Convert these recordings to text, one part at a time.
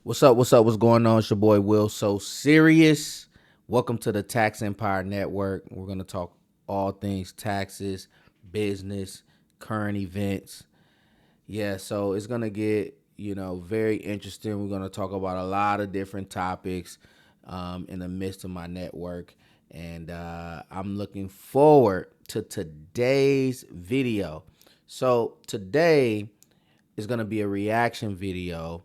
What's up? What's up? What's going on? It's your boy Will So Serious. Welcome to the Tax Empire Network. We're going to talk all things taxes, business, current events. Yeah, so it's going to get, very interesting. We're going to talk about a lot of different topics in the midst of my network. And I'm looking forward to today's video. So today is going to be a reaction video,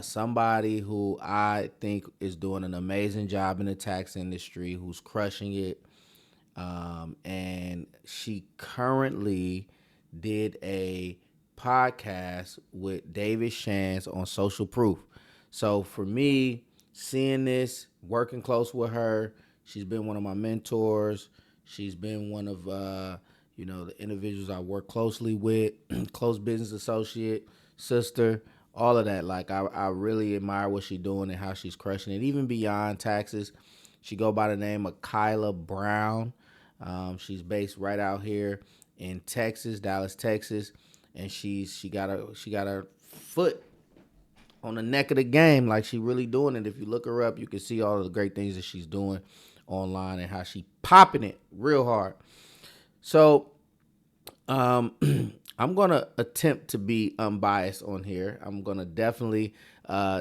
somebody who I think is doing an amazing job in the tax industry, who's crushing it. And she currently did a podcast with David Shands on Social Proof. So for me, seeing this, working close with her, she's been one of my mentors. She's been one of the individuals I work closely with, close business associate, sister, all of that. Like I really admire what she's doing and how she's crushing it, even beyond taxes. She go by the name of Kyla Brown. She's based right out here in Texas, Dallas, Texas, and she got her foot on the neck of the game. Like she really doing it. If you look her up, you can see all of the great things that she's doing online and how she popping it real hard. So I'm gonna attempt to be unbiased on here. I'm gonna definitely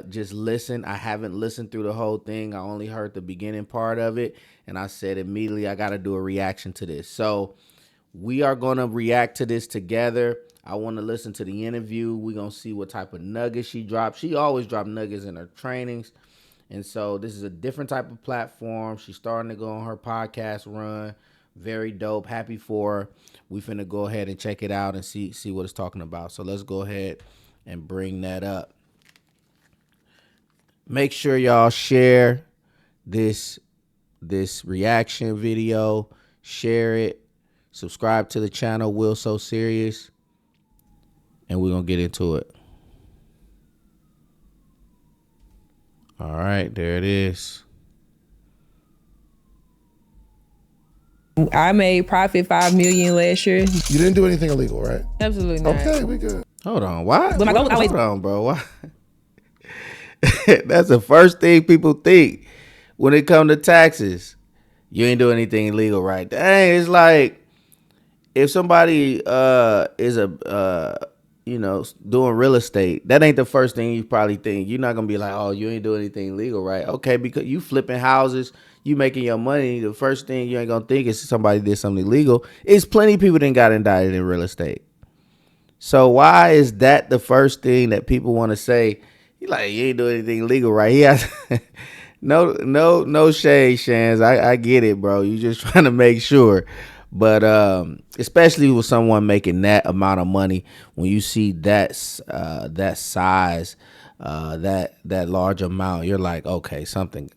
just listen. I haven't listened through the whole thing. I only heard the beginning part of it, and I said immediately I got to do a reaction to this. So we are gonna react to this together. I want to listen to the interview. We're gonna see what type of nuggets she dropped. She always dropped nuggets in her trainings. And so this is a different type of platform. She's starting to go on her podcast run. Very dope. Happy for her. We finna go ahead and check it out and see what it's talking about. So let's go ahead and bring that up. Make sure y'all share this reaction video. Share it. Subscribe to the channel, Will So Serious. And we're gonna get into it. All right, there it is. I made profit $5 million last year. You didn't do anything illegal, right? Absolutely not. Okay, we good. Hold on, why? But my goal always- Hold on, bro. Why? That's the first thing people think when it comes to taxes. You ain't doing anything illegal, right? Dang, it's like if somebody is doing real estate, that ain't the first thing you probably think. You're not gonna be like, oh, you ain't doing anything illegal, right? Okay, because you flipping houses, you making your money. The first thing you ain't gonna think is somebody did something illegal. It's plenty of people that got indicted in real estate. So why is that the first thing that people want to say? You like, you ain't doing anything illegal, right? He has no shade, Shans. I get it, bro. You just trying to make sure. But especially with someone making that amount of money, when you see that size, that large amount, you're like, okay, something.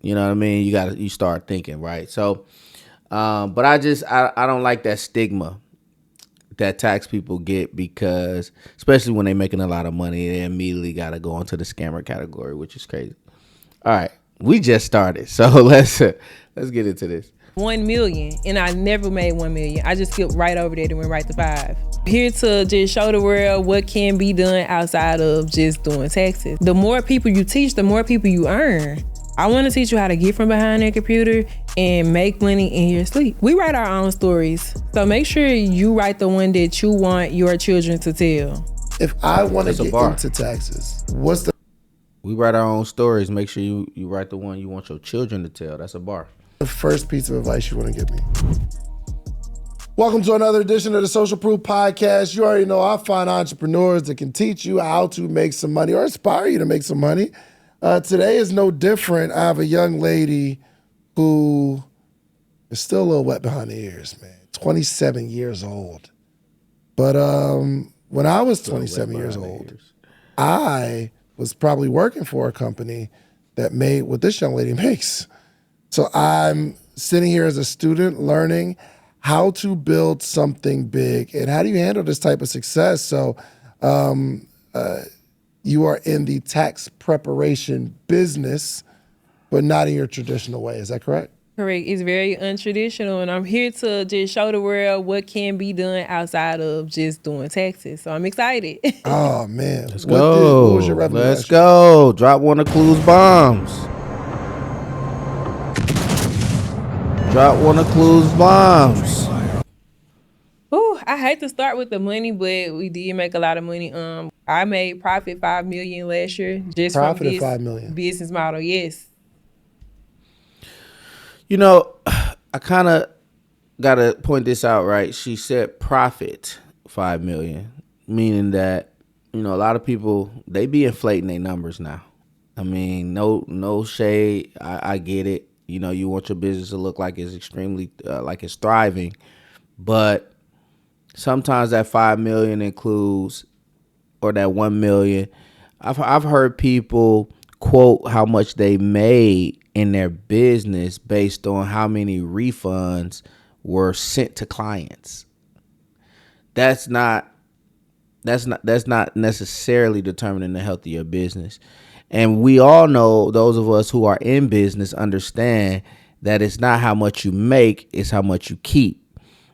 You know what I mean? You start thinking, right? So, but I don't like that stigma that tax people get, because especially when they're making a lot of money, they immediately got to go into the scammer category, which is crazy. All right, we just started, so let's get into this. 1 million, and I never made 1 million. I just skipped right over that and went right to 5. Here to just show the world what can be done outside of just doing taxes. The more people you teach, the more people you earn. I want to teach you how to get from behind that computer and make money in your sleep. We write our own stories, so make sure you write the one that you want your children to tell. If I want to get into taxes, We write our own stories. Make sure you write the one you want your children to tell. That's a bar. the first piece of advice you want to give me? Welcome to another edition of the Social Proof Podcast. You already know I find entrepreneurs that can teach you how to make some money or inspire you to make some money. Today is no different. I have a young lady who is still a little wet behind the ears, man. 27 years old. But when I was 27 years old, I was probably working for a company that made what this young lady makes. So I'm sitting here as a student learning how to build something big and how do you handle this type of success. So you are in the tax preparation business, but not in your traditional way. Is that correct? Correct. It's very untraditional, and I'm here to just show the world what can be done outside of just doing taxes. So I'm excited. Oh man, Let's what go. was your revenue Let's last year? go. Drop one of Clue's bombs. Drop one of Clue's bombs. Ooh, I hate to start with the money, but we did make a lot of money. I made profit $5 million last year just Profit from of this $5 million. business model. Yes. You know, I kind of got to point this out, right? She said profit 5 million, meaning that, you know, a lot of people, they be inflating their numbers now. I mean, no shade. I get it. You know, you want your business to look like it's extremely, like it's thriving. But sometimes that 5 million includes, or that 1 million. I've heard people quote how much they made in their business based on how many refunds were sent to clients. That's not necessarily determining the health of your business. And we all know, those of us who are in business understand that it's not how much you make, it's how much you keep.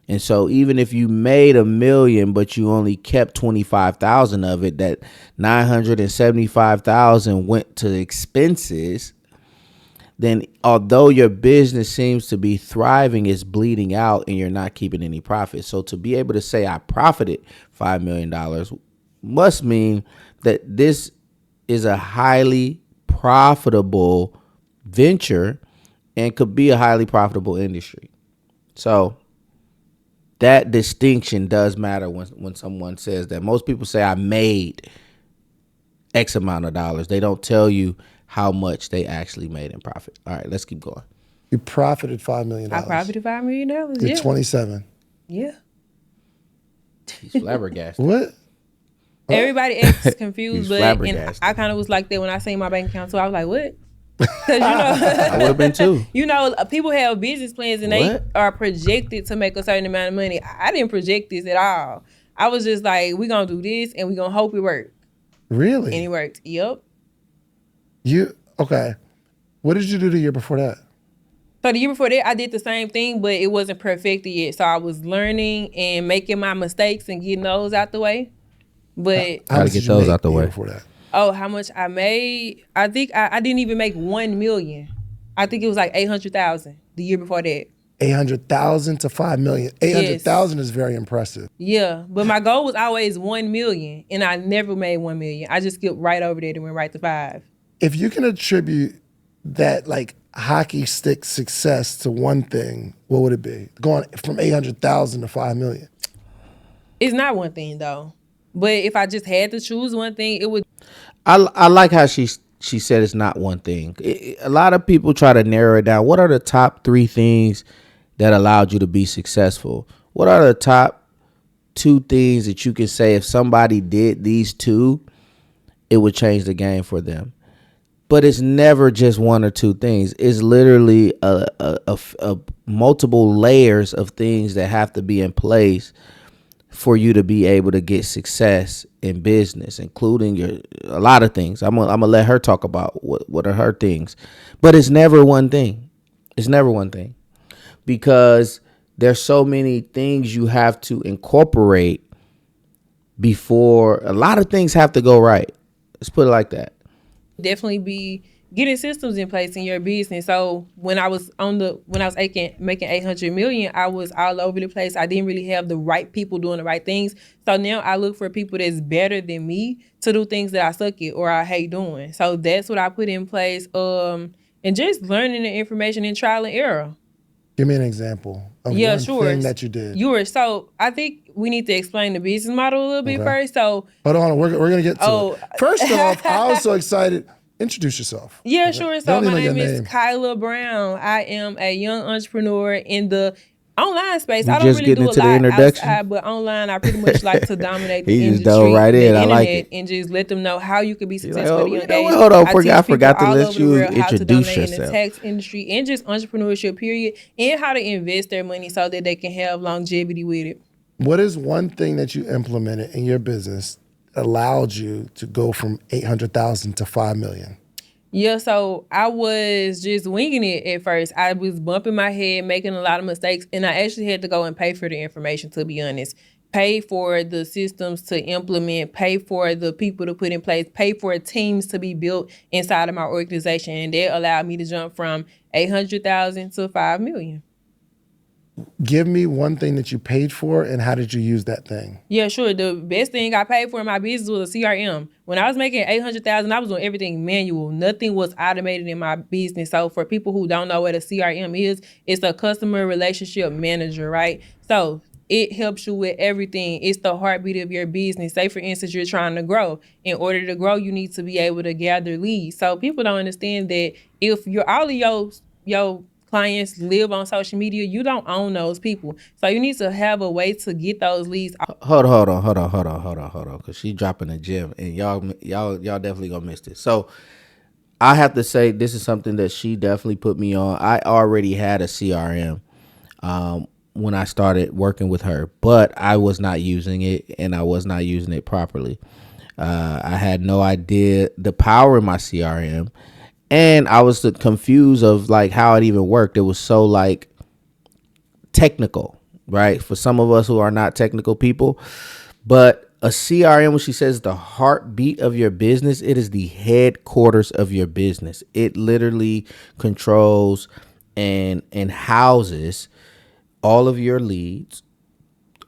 And so even if you made $1 million, but you only kept 25,000 of it, that 975,000 went to expenses, then although your business seems to be thriving, it's bleeding out and you're not keeping any profit. So to be able to say I profited $5 million must mean that this is a highly profitable venture and could be a highly profitable industry. So that distinction does matter when someone says that. Most people say I made X amount of dollars. They don't tell you how much they actually made in profit. All right, let's keep going. You profited $5 million. I profited $5 million. You're Yeah. 27. Yeah. He's flabbergasted. What? Everybody acts confused, He's but flabbergasted. I kind of was like that when I seen my bank account. So I was like, what? Because I would have been too. you know, people have business plans and they What? are projected to make a certain amount of money. I didn't project this at all. I was just like, we're going to do this and we're going to hope it works. Really? And it worked. Yep. Okay. What did you do the year before that? So the year before that, I did the same thing, but it wasn't perfected yet. So I was learning and making my mistakes and getting those out the way. But How much get did you those make out the year way. before that? how much I made? I think I didn't even make 1 million. I think it was like 800,000 the year before that. 800,000 to 5 million. 800,000 is very impressive. Yeah, but my goal was always 1 million, and I never made 1 million. I just skipped right over there and went right to 5. If you can attribute that like hockey stick success to one thing, what would it be? Going from 800,000 to 5 million. It's not one thing though, but if I just had to choose one thing, it would. I like how she said it's not one thing. A lot of people try to narrow it down. What are the top 3 things that allowed you to be successful? What are the top 2 things that you can say if somebody did these 2, it would change the game for them? But it's never just 1 or 2 things. It's literally a multiple layers of things that have to be in place for you to be able to get success in business, including a lot of things. I'm gonna let her talk about what are her things, but it's never one thing. It's never one thing, because there's so many things you have to incorporate before a lot of things have to go right. Let's put it like that. Definitely be getting systems in place in your business. So when I was making 800 million, I was all over the place. I didn't really have the right people doing the right things. So now I look for people that's better than me to do things that I suck at or I hate doing. So that's what I put in place. And just learning the information and trial and error. Give me an example of one thing that you did. So I think we need to explain the business model a little bit first. So hold on, we're going to get to it. First off, I was so excited. Introduce yourself. Yeah, okay? sure. So my name is Kyla Brown. I am a young entrepreneur in the online space. I don't really do a lot outside, but online I pretty much like to dominate the industry, right in. the I internet, like it. And just let them know how you could be successful at a young age. Hold on, I teach forgot to people all let over you the world how to introduce dominate in the yourself. tax industry and just entrepreneurship, period, and how to invest their money so that they can have longevity with it. What is one thing that you implemented in your business allowed you to go from 800,000 to 5 million? Yeah, so I was just winging it at first. I was bumping my head, making a lot of mistakes, and I actually had to go and pay for the information, to be honest. Pay for the systems to implement, pay for the people to put in place, pay for teams to be built inside of my organization. And that allowed me to jump from 800,000 to 5 million. Give me one thing that you paid for, and how did you use that thing? Yeah, sure. The best thing I paid for in my business was a CRM. When I was making 800,000, I was doing everything manual. Nothing was automated in my business. So for people who don't know what a CRM is, it's a customer relationship manager, right? So it helps you with everything. It's the heartbeat of your business. Say, for instance, you're trying to grow. In order to grow, you need to be able to gather leads. So people don't understand that if you're all of your clients live on social media, you don't own those people. So you need to have a way to get those leads. Hold on, because she dropping a gem, and y'all definitely gonna miss this. So I have to say, this is something that she definitely put me on. I already had a CRM when I started working with her, but I was not using it, and I was not using it properly. I had no idea the power in my CRM, and I was confused of like how it even worked. It was so like technical, right? For some of us who are not technical people, but a CRM, when she says the heartbeat of your business, it is the headquarters of your business. It literally controls and houses all of your leads,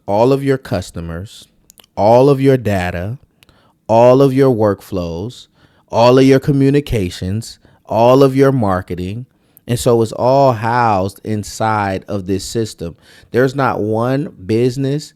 all of your customers, all of your data, all of your workflows, all of your communications, all of your marketing. And so it's all housed inside of this system. There's not one business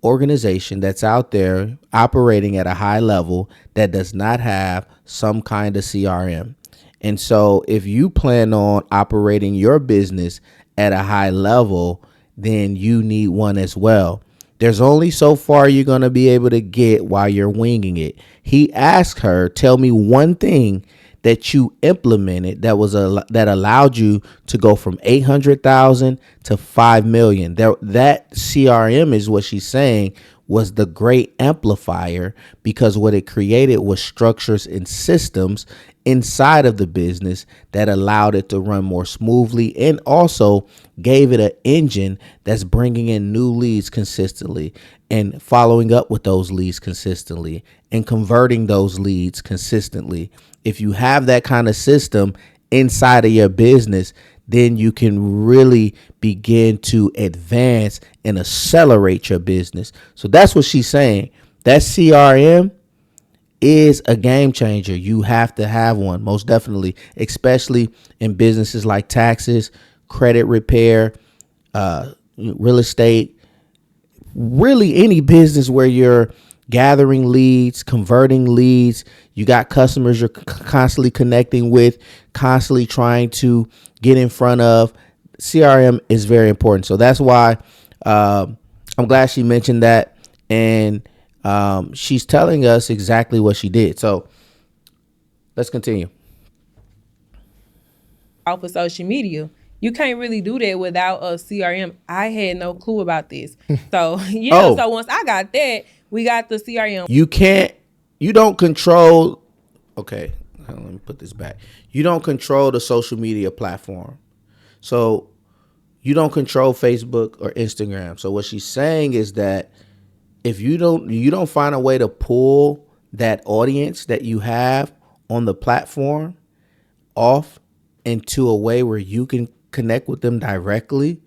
organization that's out there operating at a high level that does not have some kind of CRM. And so if you plan on operating your business at a high level, then you need one as well. There's only so far you're going to be able to get while you're winging it. He asked her, tell me one thing that you implemented that that allowed you to go from 800,000 to 5 million. That CRM is what she's saying was the great amplifier, because what it created was structures and systems inside of the business that allowed it to run more smoothly, and also gave it an engine that's bringing in new leads consistently and following up with those leads consistently and converting those leads consistently. If you have that kind of system inside of your business, then you can really begin to advance and accelerate your business. So that's what she's saying. That CRM is a game changer. You have to have one, most definitely, especially in businesses like taxes, credit repair, real estate, really any business where you're gathering leads, converting leads. You got customers you're constantly connecting with, constantly trying to get in front of. CRM is very important. So that's why I'm glad she mentioned that. And she's telling us exactly what she did. So let's continue. Off of social media. You can't really do that without a CRM. I had no clue about this. So so once I got that, we got the CRM. You don't control, okay, let me put this back. You don't control the social media platform. So you don't control Facebook or Instagram. So what she's saying is that if you don't find a way to pull that audience that you have on the platform off into a way where you can connect with them directly,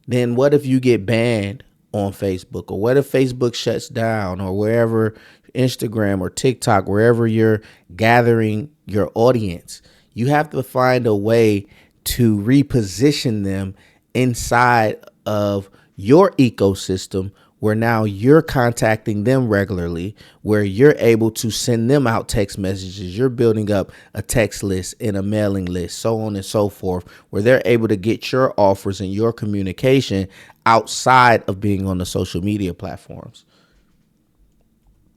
then what if you get banned on Facebook? Or what if Facebook shuts down, or wherever, Instagram or TikTok, wherever you're gathering your audience? You have to find a way to reposition them inside of your ecosystem, where now you're contacting them regularly, where you're able to send them out text messages. You're building up a text list and a mailing list, so on and so forth, where they're able to get your offers and your communication outside of being on the social media platforms.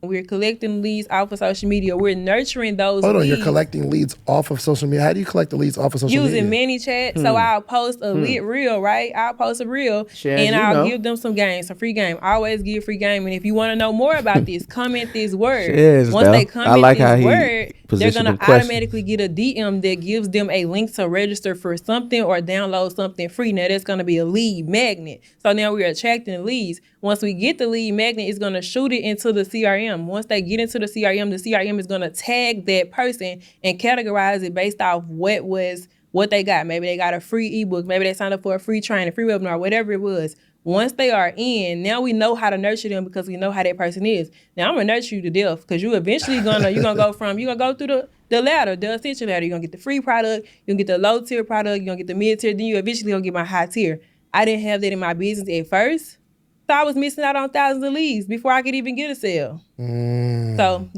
We're collecting leads off of social media. We're nurturing those Hold on, leads. you're collecting leads off of social media. How do you collect the leads off of social media? Using ManyChat. So I'll post a lit reel, right? I'll post a reel and I'll give them some game, some free game. I always give free game. And if you want to know more about this, comment this word. Once they comment this word, position they're them gonna questions. automatically get a DM that gives them a link to register for something or download something free. Now that's gonna be a lead magnet. So now we're attracting leads. Once we get the lead magnet, it's gonna shoot it into the CRM. Once they get into the CRM is gonna tag that person and categorize it based off what they got. Maybe they got a free ebook. Maybe they signed up for a free training, free webinar, whatever it was. Once they are in, now we know how to nurture them because we know how that person is. Now I'm gonna nurture you to death because you're gonna go through the ladder, the essential ladder. You're gonna get the free product, you're gonna get the low tier product, you're gonna get the mid tier, then you eventually gonna get my high tier. I didn't have that in my business at first. So I was missing out on thousands of leads before I could even get a sale. So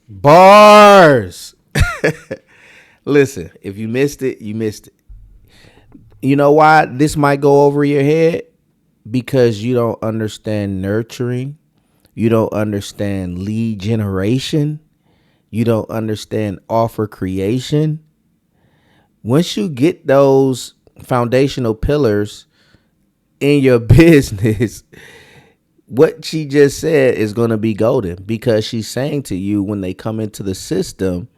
Bars. Listen, if you missed it, you missed it. You know why this might go over your head? Because you don't understand nurturing. You don't understand lead generation. You don't understand offer creation. Once you get those foundational pillars in your business, what she just said is going to be golden, because she's saying to you, when they come into the system,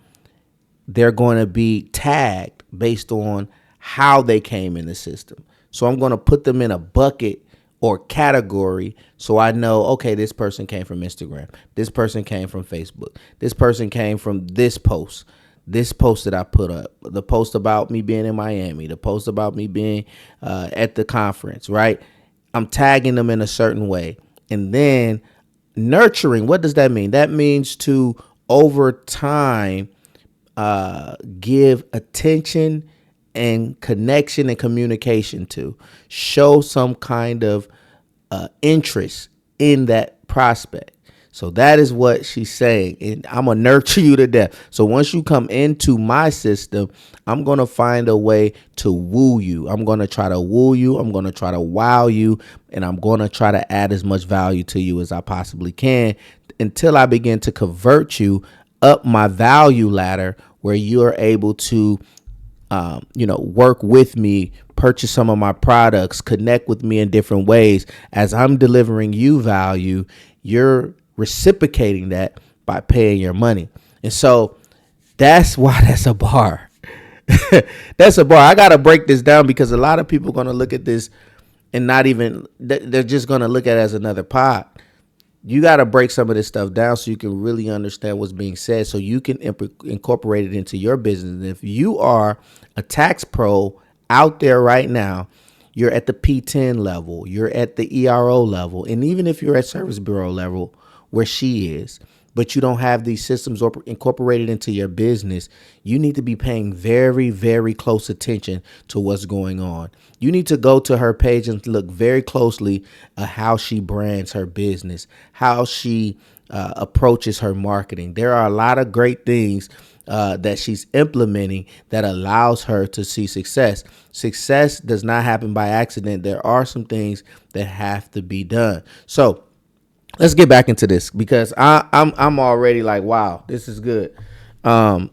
they're going to be tagged based on how they came in the system. So I'm going to put them in a bucket or category so I know, okay, this person came from Instagram. This person came from Facebook. This person came from this post that I put up, the post about me being in Miami, the post about me being at the conference, right? I'm tagging them in a certain way. And then nurturing, what does that mean? That means to, over time, give attention and connection and communication to, show some kind of interest in that prospect. So that is what she's saying. And I'm going to nurture you to death. So once you come into my system, I'm going to find a way to woo you. I'm going to try to woo you. I'm going to try to wow you. And I'm going to try to add as much value to you as I possibly can until I begin to convert you up my value ladder, where you're able to work with me, purchase some of my products, connect with me in different ways. As I'm delivering you value, you're reciprocating that by paying your money. And so that's why that's a bar. That's a bar. I got to break this down because a lot of people are going to look at this and not even, they're just going to look at it as another pot. You got to break some of this stuff down so you can really understand what's being said, so you can incorporate it into your business. And if you are a tax pro out there right now, you're at the P10 level, you're at the ERO level, and even if you're at service bureau level where she is, but you don't have these systems incorporated into your business, you need to be paying very, very close attention to what's going on. You need to go to her page and look very closely at how she brands her business, how she approaches her marketing. There are a lot of great things that she's implementing that allows her to see success. Success does not happen by accident. There are some things that have to be done. So let's get back into this, because I'm already like, wow, this is good. And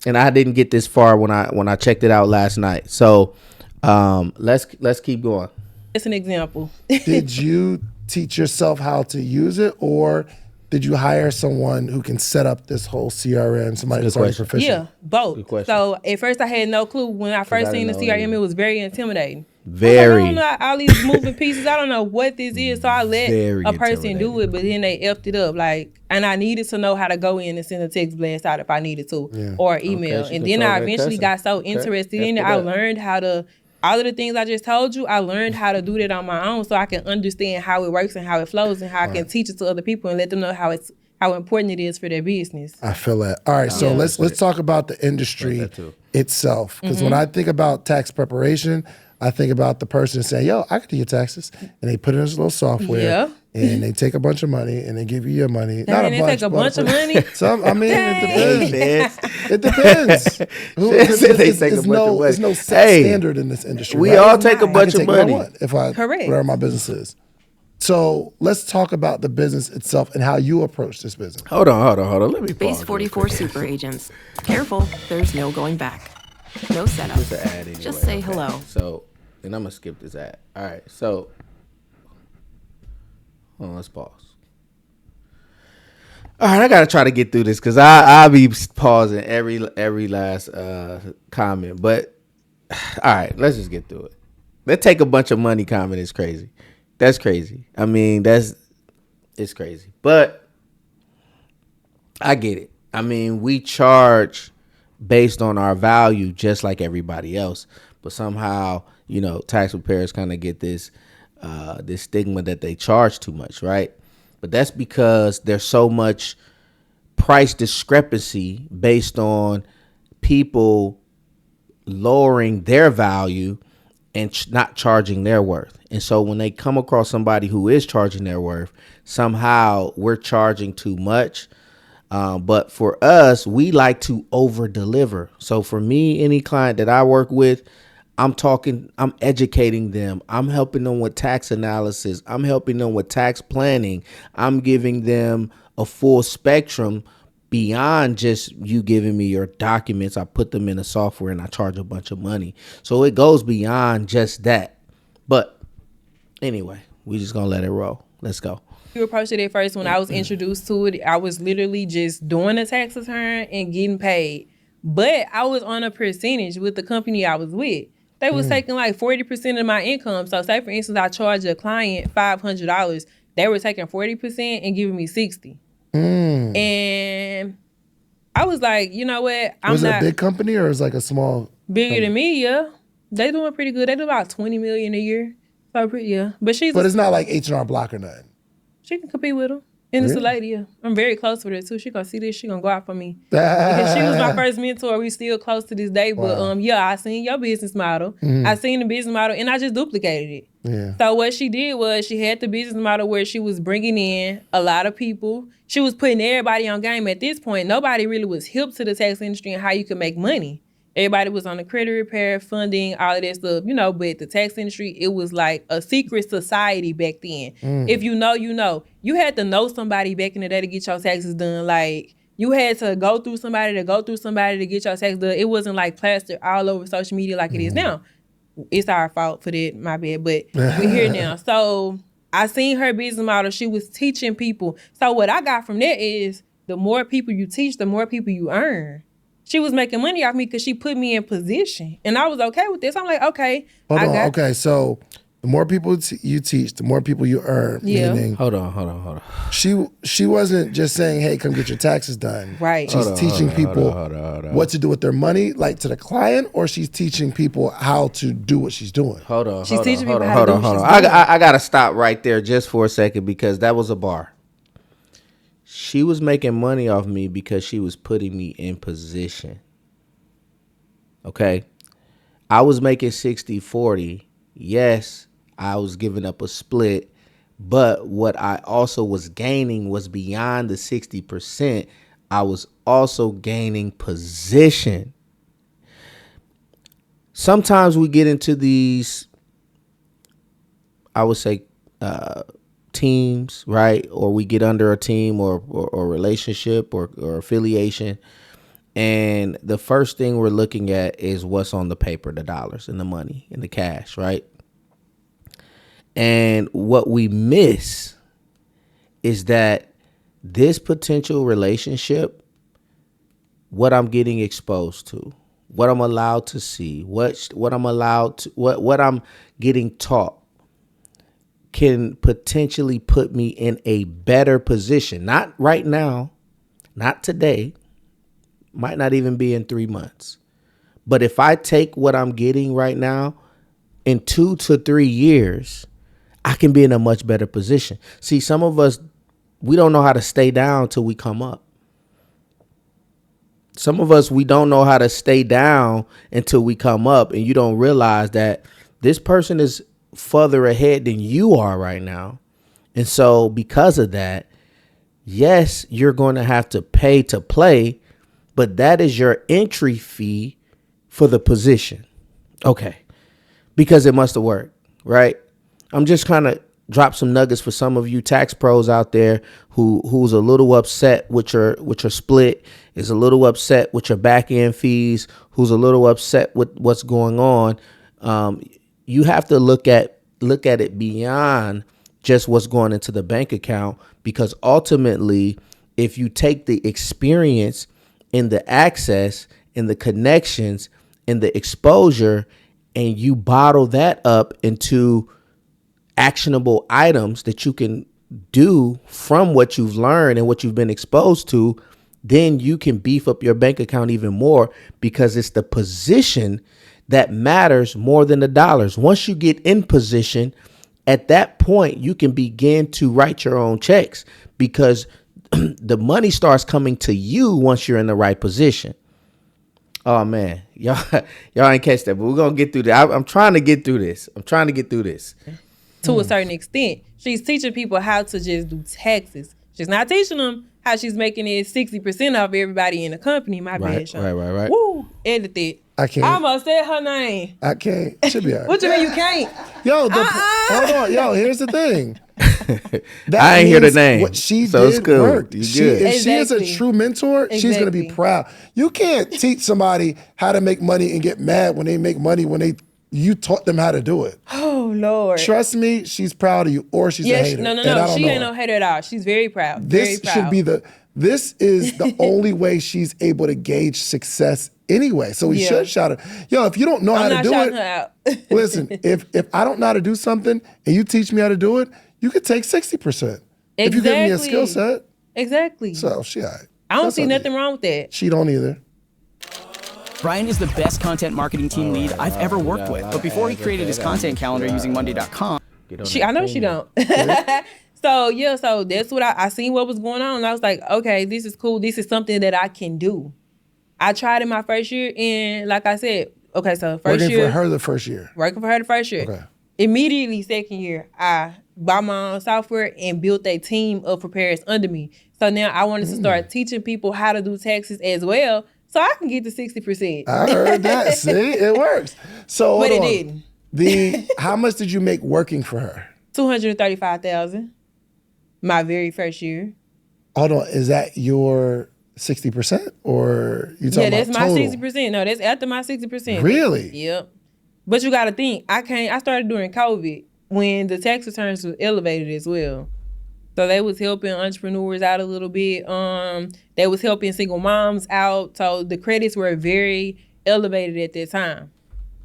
I didn't get this far when I checked it out last night. So let's keep going. it's an example. Did you teach yourself how to use it, or did you hire someone who can set up this whole CRM, somebody that's already proficient? Yeah, both. So at first I had no clue. When I first seen the CRM, it was very intimidating. Very. I don't know all these moving pieces. I don't know what this is. So I let Very a person intimidating. do it, but then they effed it up. And I needed to know how to go in and send a text blast out if I needed to, or email. she And then controlled I that eventually cussing. got so Okay, interested in effed it. it I up. learned how to, all of the things I just told you, I learned how to do that on my own so I can understand how it works and how it flows and how I can teach it to other people and let them know how important it is for their business. I feel that. All right, so let's talk about the industry itself. Because when I think about tax preparation, I think about the person saying, yo, I can do your taxes. And they put in this little software. Yeah. And they take a bunch of money and they give you your money. Dang, they take a bunch of money? Some, I mean, it depends. Man. It depends. They take a bunch of money. There's no set Hey, standard in this industry. we right? all take a I bunch can of take what I money. want if I Correct. whatever my business is. So let's talk about the business itself and how you approach this business. Hold on. Let me Base pause. 44 super agents. Careful, there's no going back. No setup. It's an ad anyway. Just say Okay. hello. So, and I'm gonna skip this ad. All right. So, hold on, let's pause. All right, I gotta try to get through this because I'll be pausing every last comment. But all right, let's just get through it. Let's take a bunch of money comment is crazy. That's crazy. I mean, it's crazy. But I get it. I mean, we charge based on our value just like everybody else. But somehow, tax preparers kind of get this stigma that they charge too much, right? But that's because there's so much price discrepancy based on people lowering their value and not charging their worth. And so when they come across somebody who is charging their worth, somehow we're charging too much. But for us, we like to over deliver. So for me, any client that I work with, I'm educating them. I'm helping them with tax analysis. I'm helping them with tax planning. I'm giving them a full spectrum beyond just you giving me your documents. I put them in a software and I charge a bunch of money. So it goes beyond just that. But anyway, we just gonna let it roll. Let's go. You approached it at first when I was introduced to it. I was literally just doing a tax return and getting paid. But I was on a percentage with the company I was with. They was taking like 40% of my income. So say for instance, I charged a client $500. They were taking 40% and giving me $60. And I was like, you know what? Was it a big company or is it like a small? Bigger than me, yeah. They doing pretty good. They do about $20 million a year. So pretty, yeah. But it's not like H&R Block or nothing. She can compete with them. And it's a lady, yeah. I'm very close with her too. She gonna see this. She gonna go out for me. Because she was my first mentor. We still close to this day. But I seen your business model. I seen the business model and I just duplicated it. Yeah. So what she did was she had the business model where she was bringing in a lot of people. She was putting everybody on game. At this point, nobody really was hip to the tax industry and how you could make money. Everybody was on the credit repair, funding, all of that stuff, but the tax industry, it was like a secret society back then. If you know, you know. You had to know somebody back in the day to get your taxes done. Like, you had to go through somebody to get your taxes done. It wasn't like plastered all over social media like it is now. It's our fault for that, my bad, but we're here now. So I seen her business model. She was teaching people. So what I got from that is the more people you teach, the more people you earn. She was making money off me because she put me in position. And I was okay with this. I'm like, okay. Okay, so the more people you teach, the more people you earn. Yeah. Meaning, Hold on. She wasn't just saying, hey, come get your taxes done. Right. She's teaching people what to do with their money, like to the client, or she's teaching people how to do what she's doing. Hold on. She's teaching people Hold on. I gotta stop right there just for a second because that was a bar. She was making money off me because she was putting me in position. Okay. I was making 60-40. Yes, I was giving up a split. But what I also was gaining was beyond the 60%. I was also gaining position. Sometimes we get into these, I would say, teams, right? Or we get under a team or relationship or affiliation. And the first thing we're looking at is what's on the paper, the dollars and the money and the cash, right? And what we miss is that this potential relationship, what I'm getting exposed to, what I'm allowed to see, what I'm getting taught, can potentially put me in a better position. Not right now, not today, might not even be in 3 months. But if I take what I'm getting right now, in 2 to 3 years, I can be in a much better position. See, some of us, we don't know how to stay down till we come up. Some of us, we don't know how to stay down until we come up, and you don't realize that this person is further ahead than you are right now. And so because of that, yes, you're going to have to pay to play, but that is your entry fee for the position. Okay. Because it must have worked, right? I'm just kind of drop some nuggets for some of you tax pros out there who's a little upset with your split, is a little upset with your back end fees, who's a little upset with what's going on. You have to look at it beyond just what's going into the bank account, because ultimately if you take the experience and the access and the connections and the exposure and you bottle that up into actionable items that you can do from what you've learned and what you've been exposed to, then you can beef up your bank account even more, because it's the position that matters more than the dollars. Once you get in position, at that point, you can begin to write your own checks, because the money starts coming to you once you're in the right position. Oh man, y'all ain't catch that, but we're gonna get through that. I'm trying to get through this. To a certain extent, she's teaching people how to just do taxes. She's not teaching them how she's making it 60% off everybody in the company. My bad, Sean. Right. Woo, edit it. I can't. I almost said her name. I can't. Should be all right. What you mean you can't? Yo, hold on. Yo, here's the thing. I ain't hear the name. What she so did it's good. worked. You She, good. if she is a true mentor, she's going to be Exactly. proud. You can't teach somebody how to make money and get mad when they make money when you taught them how to do it. Oh, Lord. Trust me, she's proud of you, or she's a Yes, hater. no. And I don't She know ain't her. no hater at all. She's very proud. This very proud. should be this is the only way she's able to gauge success anyway. So we should shout her. Yo, if you don't know how I'm to not do shouting it, her out. listen, if I don't know how to do something and you teach me how to do it, you could take 60%. If you give me a skill set. Exactly. So she all right. I don't That's see all nothing good. wrong with that. She don't either. Brian is the best content marketing team lead I've ever worked with. But before he created his content calendar using Monday.com, I know she don't. So that's what I seen what was going on. And I was like, okay, this is cool. This is something that I can do. I tried in my first year, and like I said, okay, so first Working year. for her the first year. Working for her the first year. Okay. Immediately, second year, I bought my own software and built a team of preparers under me. So now I wanted to start teaching people how to do taxes as well, so I can get to 60%. I heard that. See, it works. So But hold it on. didn't. How much did you make working for her? $235,000. My very first year. Hold on, is that your 60% or you talking Yeah, that's about my total? 60%. No, that's after my 60%. Really? Yep. But you got to think, I started during COVID when the tax returns was elevated as well. So they was helping entrepreneurs out a little bit. They was helping single moms out. So the credits were very elevated at that time.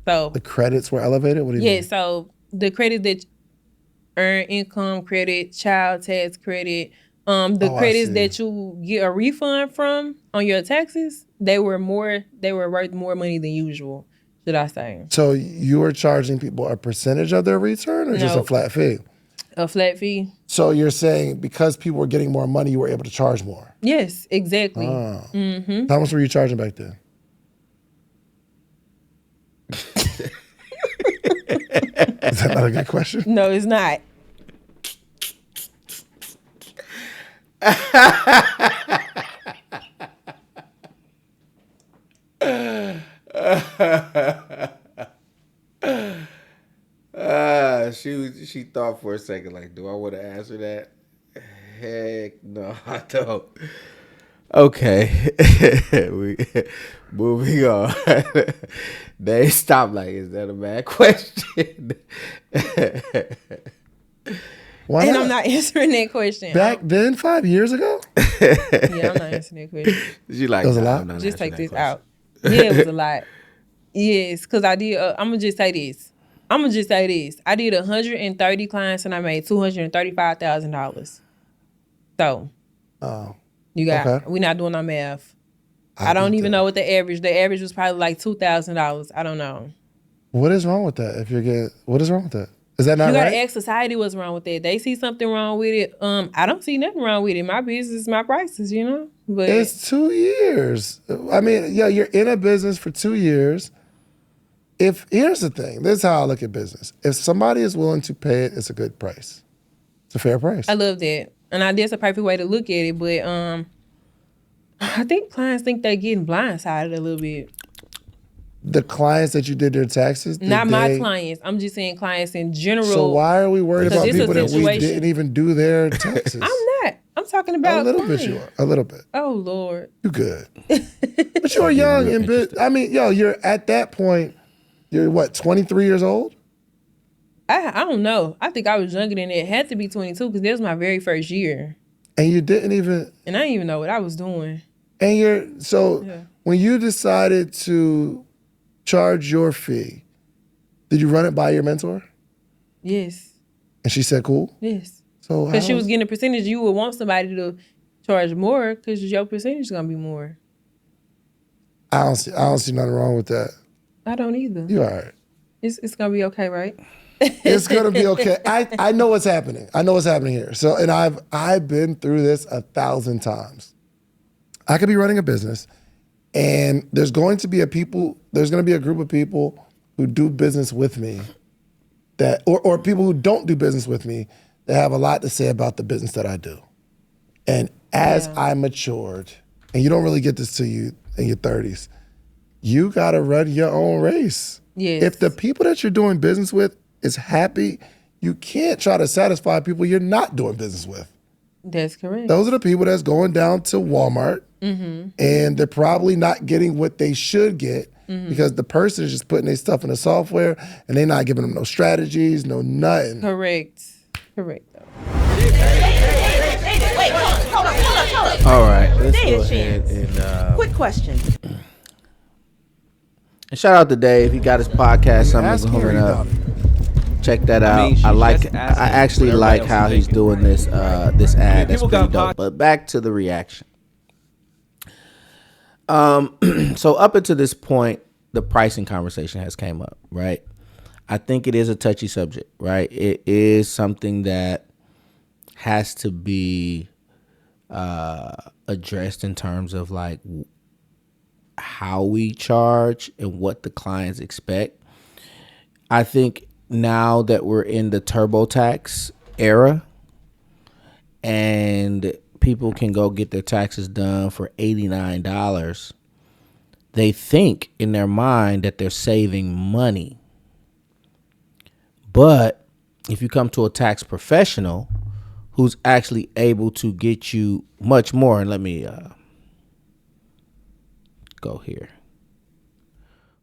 So The credits were elevated? What do you mean? so the credit that earn income credit, child tax credit, the I credits see. that you get a refund from on your taxes, they were worth more money than usual, should I say. So you were charging people a percentage of their return or just a No. flat fee? A flat fee? So you're saying because people were getting more money, you were able to charge more. Yes, exactly. How much were you charging back then? Is that not a good question? No, it's not. She thought for a second, like, do I want to answer that? Heck no, I don't. Okay. Moving on. They stopped like, is that a bad question? Why And not? I'm not answering that question. Back then, 5 years ago? Yeah, I'm not answering that question. She like, It was a nah, lot? I'm not Just answering take that this question. out. Yeah, it was a lot. Yes, because I did, I'm going to just say this. I did 130 clients and I made $235,000. So, you got, okay. we're not doing no math. I don't even know what the average was probably like $2,000. I don't know. What is wrong with that? What is wrong with that? Is that not You gotta right? ask society what's wrong with that. They see something wrong with it. I don't see nothing wrong with it. My business, my prices, you know. But It's 2 years. I mean, yeah, you're in a business for 2 years. Here's the thing, this is how I look at business. If somebody is willing to pay it, it's a good price. It's a fair price. I love that, and that's a perfect way to look at it. But I think clients think they're getting blindsided a little bit. The clients that you did their taxes, did Not my they- clients. I'm just saying clients in general. So why are we worried Because about it's a people that we situation. didn't even do their taxes? I'm not. I'm talking about a little clients. bit, you are. A little bit. Oh Lord. You good. But you're young and I mean, you're at that point, you're what, 23 years old? I don't know. I think I was younger than that. It had to be 22 because that was my very first year. And you didn't even. And I didn't even know what I was doing. And when you decided to charge your fee, did you run it by your mentor? Yes. And she said, cool? Yes. So because she was getting a percentage, you would want somebody to charge more because your percentage is gonna be more. I don't see nothing wrong with that. I don't either. You all right? It's gonna be okay, right? It's gonna be okay. I know what's happening. I know what's happening here. So, and I've been through this 1,000 times. I could be running a business, and there's going to be a group of people who do business with me that, or people who don't do business with me that have a lot to say about the business that I do. And as I matured, and you don't really get this to you in your 30s, you gotta run your own race. Yes. If the people that you're doing business with is happy, you can't try to satisfy people you're not doing business with. That's correct. Those are the people that's going down to Walmart and they're probably not getting what they should get because the person is just putting their stuff in the software and they're not giving them no strategies, no nothing. Correct. Correct. Wait, hold up. All right, let's Day go of ahead chance. and Quick question. shout out to Dave. He got his podcast. Something's coming up. Check that out. I actually like how he's doing this this ad. That's pretty dope. But back to the reaction. So up until this point, the pricing conversation has came up, right? I think it is a touchy subject, right? It is something that has to be addressed in terms of like how we charge and what the clients expect. I think now that we're in the TurboTax era and people can go get their taxes done for $89, they think in their mind that they're saving money. But if you come to a tax professional who's actually able to get you much more, and let me go here,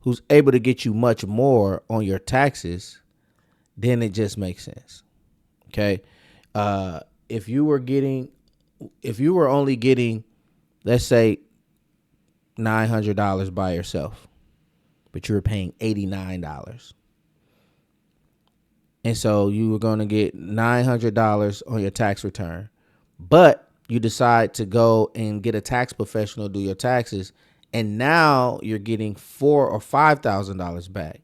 who's able to get you much more on your taxes, then it just makes sense. Okay. If you were only getting, let's say, $900 by yourself, but you were paying $89. And so you were going to get $900 on your tax return, but you decide to go and get a tax professional to do your taxes, and now you're getting $4,000 or $5,000 back.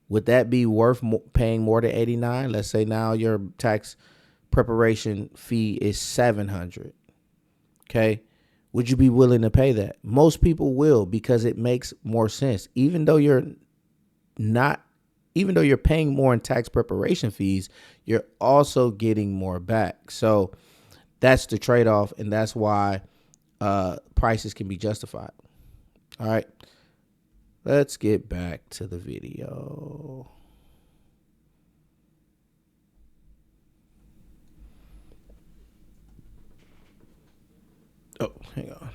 Would that be worth paying more than $89? Let's say now your tax preparation fee is $700. Okay. Would you be willing to pay that? Most people will, because it makes more sense. Even though you're paying more in tax preparation fees, you're also getting more back. So that's the trade-off, and that's why prices can be justified. All right. Let's get back to the video. Oh, hang on.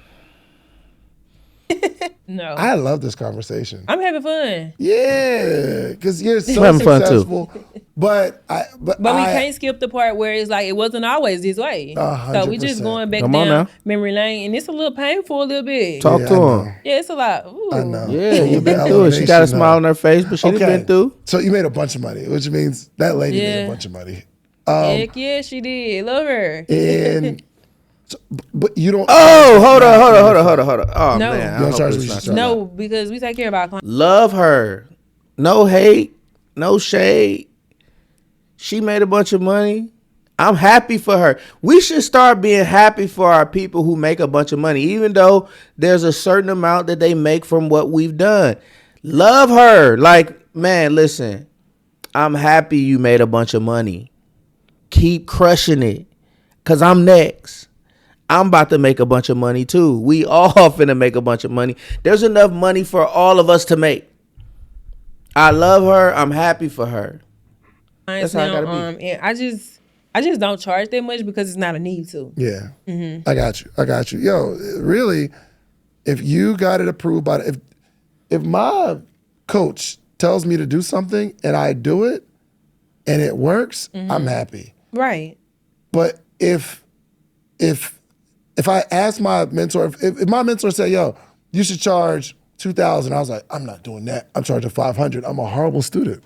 No. I love this conversation. I'm having fun. Yeah, because you're so having fun, too. successful. But we can't skip the part where it's like it wasn't always this way. 100%. So we just going back Come on down now. memory lane, and it's a little painful a little bit. Talk Yeah, to I know. him. Yeah, it's a lot. Ooh. I know. Yeah, you've been The through it. She got a elevation smile of- on her face, but she's been through. So you made a bunch of money, which means that lady made Yeah. a bunch of money. Heck yeah, she did. Love her. And but you don't. Oh, hold on. Oh, No. man. I You don't hope charge it's what not you charge. No, because we take care of our clients. Love her. No hate. No shade. She made a bunch of money. I'm happy for her. We should start being happy for our people who make a bunch of money, even though there's a certain amount that they make from what we've done. Love her. Like, man, listen, I'm happy you made a bunch of money. Keep crushing it, because I'm next. I'm about to make a bunch of money too. We all finna make a bunch of money. There's enough money for all of us to make. I love her. I'm happy for her. That's how I gotta be. And I just don't charge that much because it's not a need to. Yeah, I got you. Yo, really, if you got it approved by if my coach tells me to do something and I do it and it works, I'm happy. Right. But if if I asked my mentor, if my mentor said, yo, you should charge $2,000, I was like, I'm not doing that. I'm charging $500. I'm a horrible student.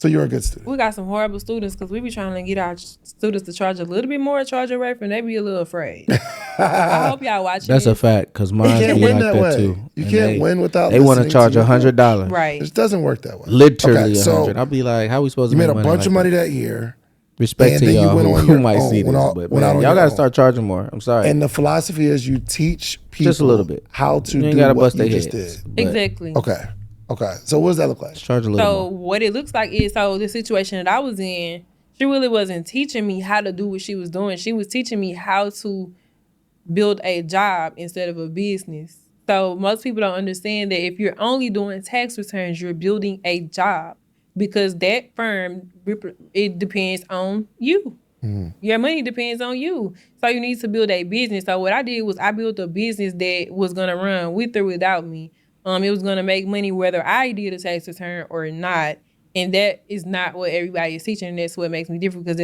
So you're a good student. We got some horrible students because we be trying to get our students to charge a little bit more, charge a rate, and they be a little afraid. I hope y'all watching That's a this. fact, because mine You can't be win like that that way. too. You And can't win without They want to listening charge to your $100. Right. It doesn't work that way. Literally Okay, so 100. I'll be like, how we supposed you to made make a bunch like of money that? that year. Respect and to then you y'all went on who your might own, see this, went out- but went out man, on y'all your got to own. start charging more. I'm sorry. And the philosophy is you teach people Just a little bit. how to you ain't do gotta what bust you their just heads. did. but Exactly. Okay. So what does that look like? Charge a little So more. what it looks like is, so the situation that I was in, she really wasn't teaching me how to do what she was doing. She was teaching me how to build a job instead of a business. So most people don't understand that if you're only doing tax returns, you're building a job because that firm, it depends on you. Your money depends on you. So you need to build a business. So what I did was I built a business that was going to run with or without me. It was going to make money whether I did a tax return or not. And that is not what everybody is teaching. And that's what makes me different, because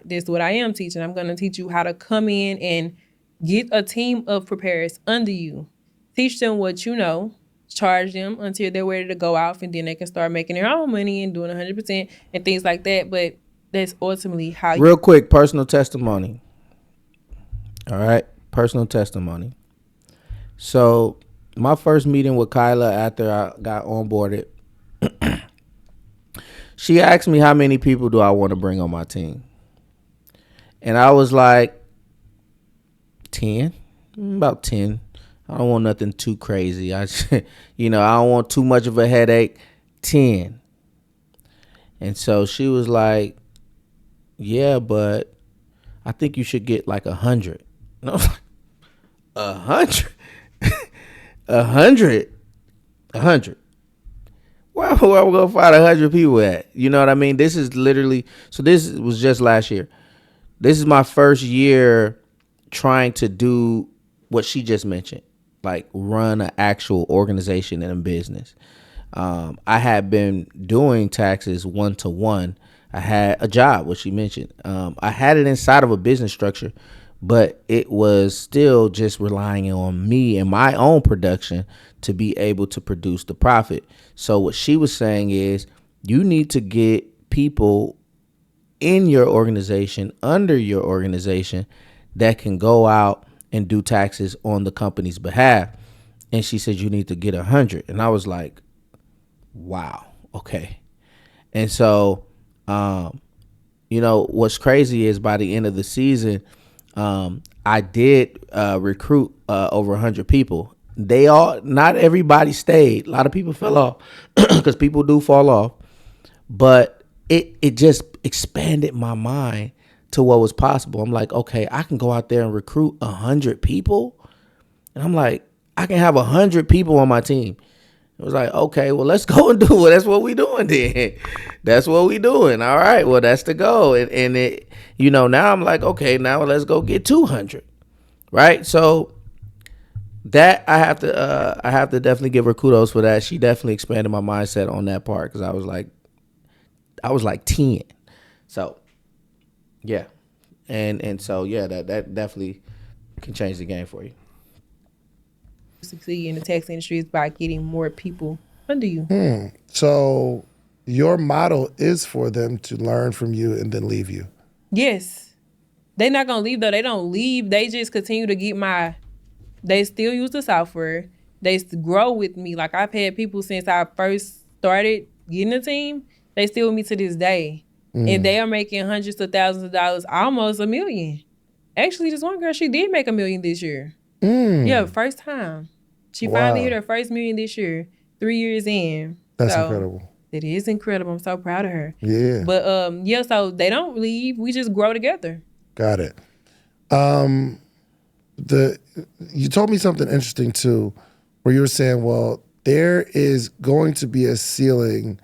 that's what I am teaching. I'm going to teach you how to come in and get a team of preparers under you. Teach them what you know. Charge them until they're ready to go off, and then they can start making their own money and doing 100% and things like that. But that's ultimately how Real quick, personal testimony. All right, personal testimony. So my first meeting with Kyla after I got onboarded, she asked me how many people do I want to bring on my team. And I was like, 10, about 10. I don't want nothing too crazy. I don't want too much of a headache. 10. And so she was like, yeah, but I think you should get like 100. And I was like, 100? 100? 100? Where are we going to find 100 people at? You know what I mean? This is literally, so this was just last year. This is my first year trying to do what she just mentioned, like run an actual organization and a business. I had been doing taxes 1-to-1. I had a job, what she mentioned. I had it inside of a business structure, but it was still just relying on me and my own production to be able to produce the profit. So what she was saying is, you need to get people in your organization, under your organization, that can go out and do taxes on the company's behalf. And she said, you need to get 100. And I was like, wow, okay. And so, what's crazy is by the end of the season, I did recruit over 100 people. Not everybody stayed. A lot of people fell off because people do fall off. But it just expanded my mind to what was possible. I'm like, okay, I can go out there and recruit 100 people. And I'm like, I can have 100 people on my team. It was like, okay, well, let's go and do it. That's what we doing then. That's what we doing. All right, well, that's the goal. And it, now I'm like, okay, now let's go get 200. Right? So that I have to definitely give her kudos for that. She definitely expanded my mindset on that part, because I was like 10. So yeah. And so yeah, that definitely can change the game for you. succeed in the tax industry is by getting more people under you. So your model is for them to learn from you and then leave you. Yes. They're not going to leave, though. They don't leave. They just continue to get they still use the software. They grow with me. Like, I've had people since I first started getting a team, they still with me to this day. And they are making hundreds of thousands of dollars, almost $1 million. Actually, this one girl, she did make $1 million this year. Yeah, first time. She finally hit her first $1 million this year, 3 years in. That's So, incredible. It is incredible. I'm so proud of her. Yeah. But so they don't leave. We just grow together. Got it. You told me something interesting too, where you were saying, well, there is going to be a ceiling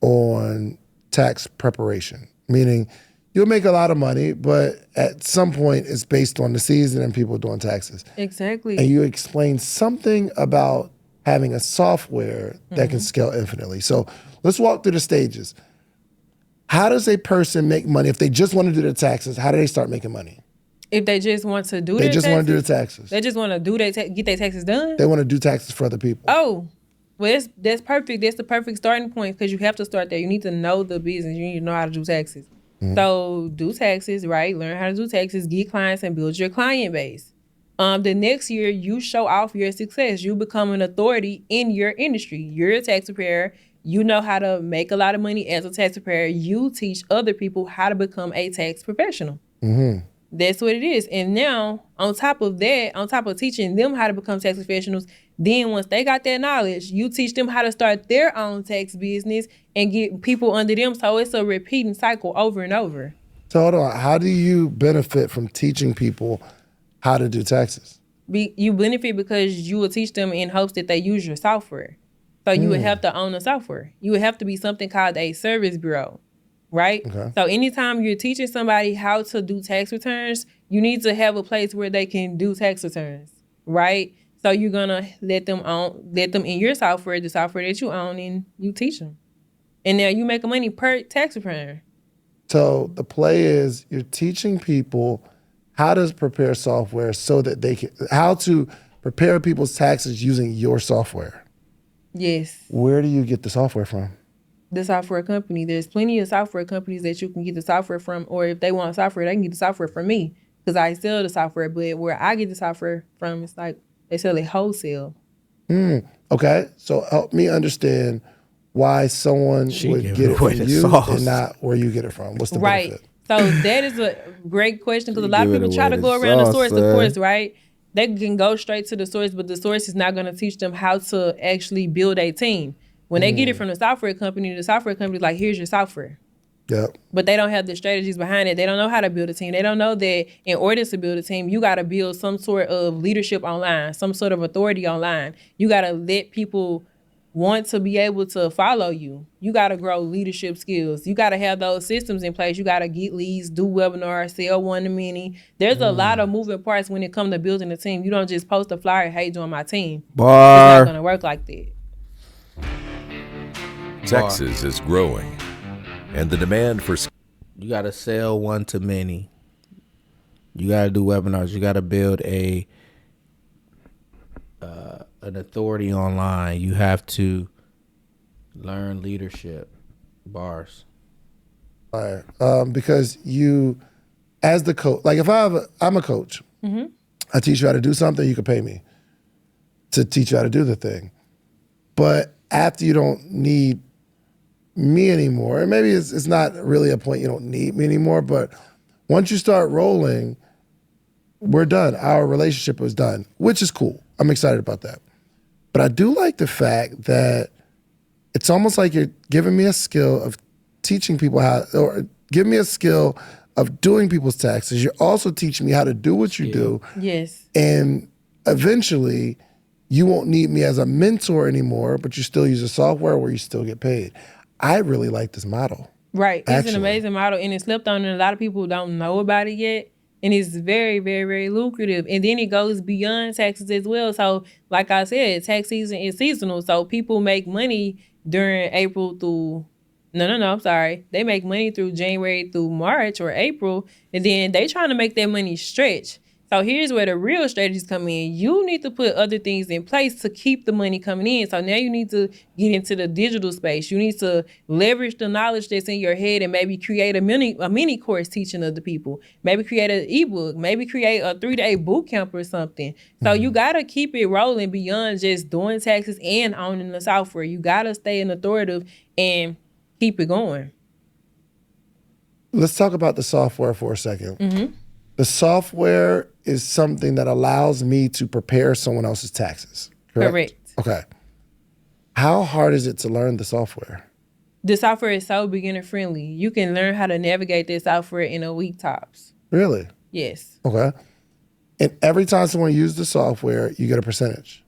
on tax preparation, meaning you'll make a lot of money, but at some point it's based on the season and people doing taxes. Exactly. And you explained something about having a software that can scale infinitely. So let's walk through the stages. How does a person make money if they just want to do their taxes? How do they start making money? If they just want to do They their just taxes, want to do the taxes. they just want to do get their taxes done. They want to do taxes for other people. Oh, well, that's perfect. That's the perfect starting point because you have to start there. You need to know the business. You need to know how to do taxes. So do taxes, right? Learn how to do taxes, get clients, and build your client base. The next year, you show off your success. You become an authority in your industry. You're a tax preparer. You know how to make a lot of money as a tax preparer. You teach other people how to become a tax professional. That's what it is. And now, on top of that, on top of teaching them how to become tax professionals, then once they got that knowledge, you teach them how to start their own tax business and get people under them. So it's a repeating cycle over and over. So hold on. How do you benefit from teaching people how to do taxes? You benefit because you will teach them in hopes that they use your software. So you would have to own the software. You would have to be something called a service bureau. Right? Okay. So anytime you're teaching somebody how to do tax returns, you need to have a place where they can do tax returns, right? So you're gonna let them in your software, the software that you own, and you teach them. And now you make money per tax return. So the play is you're teaching people how to prepare software so that how to prepare people's taxes using your software. Yes. Where do you get the software from? The software company. There's plenty of software companies that you can get the software from, or if they want software, they can get the software from me because I sell the software. But where I get the software from, it's like they sell it wholesale. Okay, so help me understand why someone would get it from you and not where you get it from. What's the benefit? So that is a great question because a lot of people try to go around the source, of course, right? They can go straight to the source, but the source is not going to teach them how to actually build a team. When they get it from the software company is like, here's your software. Yep. But they don't have the strategies behind it. They don't know how to build a team. They don't know that in order to build a team, you got to build some sort of leadership online, some sort of authority online. You got to let people want to be able to follow you. You got to grow leadership skills. You got to have those systems in place. You got to get leads, do webinars, sell one-to-many. There's a lot of moving parts when it comes to building a team. You don't just post a flyer, hey, join my team. It's not going to work like that. Texas is growing, and the demand for... You got to sell one-to-many. You got to do webinars. You got to build an authority online. You have to learn leadership. Bars. All right. Because you, as the coach, like if I'm a coach, I teach you how to do something, you can pay me to teach you how to do the thing. But after you don't need me anymore, and maybe it's not really a point you don't need me anymore, but once you start rolling, we're done. Our relationship is done, which is cool. I'm excited about that. But I do like the fact that it's almost like you're giving me a skill of teaching people how, or giving me a skill of doing people's taxes. You're also teaching me how to do what you do. Yes. And eventually, you won't need me as a mentor anymore, but you still use a software where you still get paid. I really like this model. Right. It's Actually. an amazing model, and it's slept on, and a lot of people don't know about it yet. And it's very, very, very lucrative. And then it goes beyond taxes as well. So, like I said, tax season is seasonal. So people make money during April through, I'm sorry. They make money through January through March or April. And then they trying to make that money stretch. So here's where the real strategies come in. You need to put other things in place to keep the money coming in. So now you need to get into the digital space. You need to leverage the knowledge that's in your head and maybe create a mini course teaching other people. Maybe create an ebook. Maybe create a 3-day boot camp or something. So you got to keep it rolling beyond just doing taxes and owning the software. You got to stay authoritative and keep it going. Let's talk about the software for a second. The software is something that allows me to prepare someone else's taxes, correct? Okay. How hard is it to learn the software? The software is so beginner friendly. You can learn how to navigate this software in a week tops. Really? Yes. Okay. And every time someone uses the software, you get a percentage.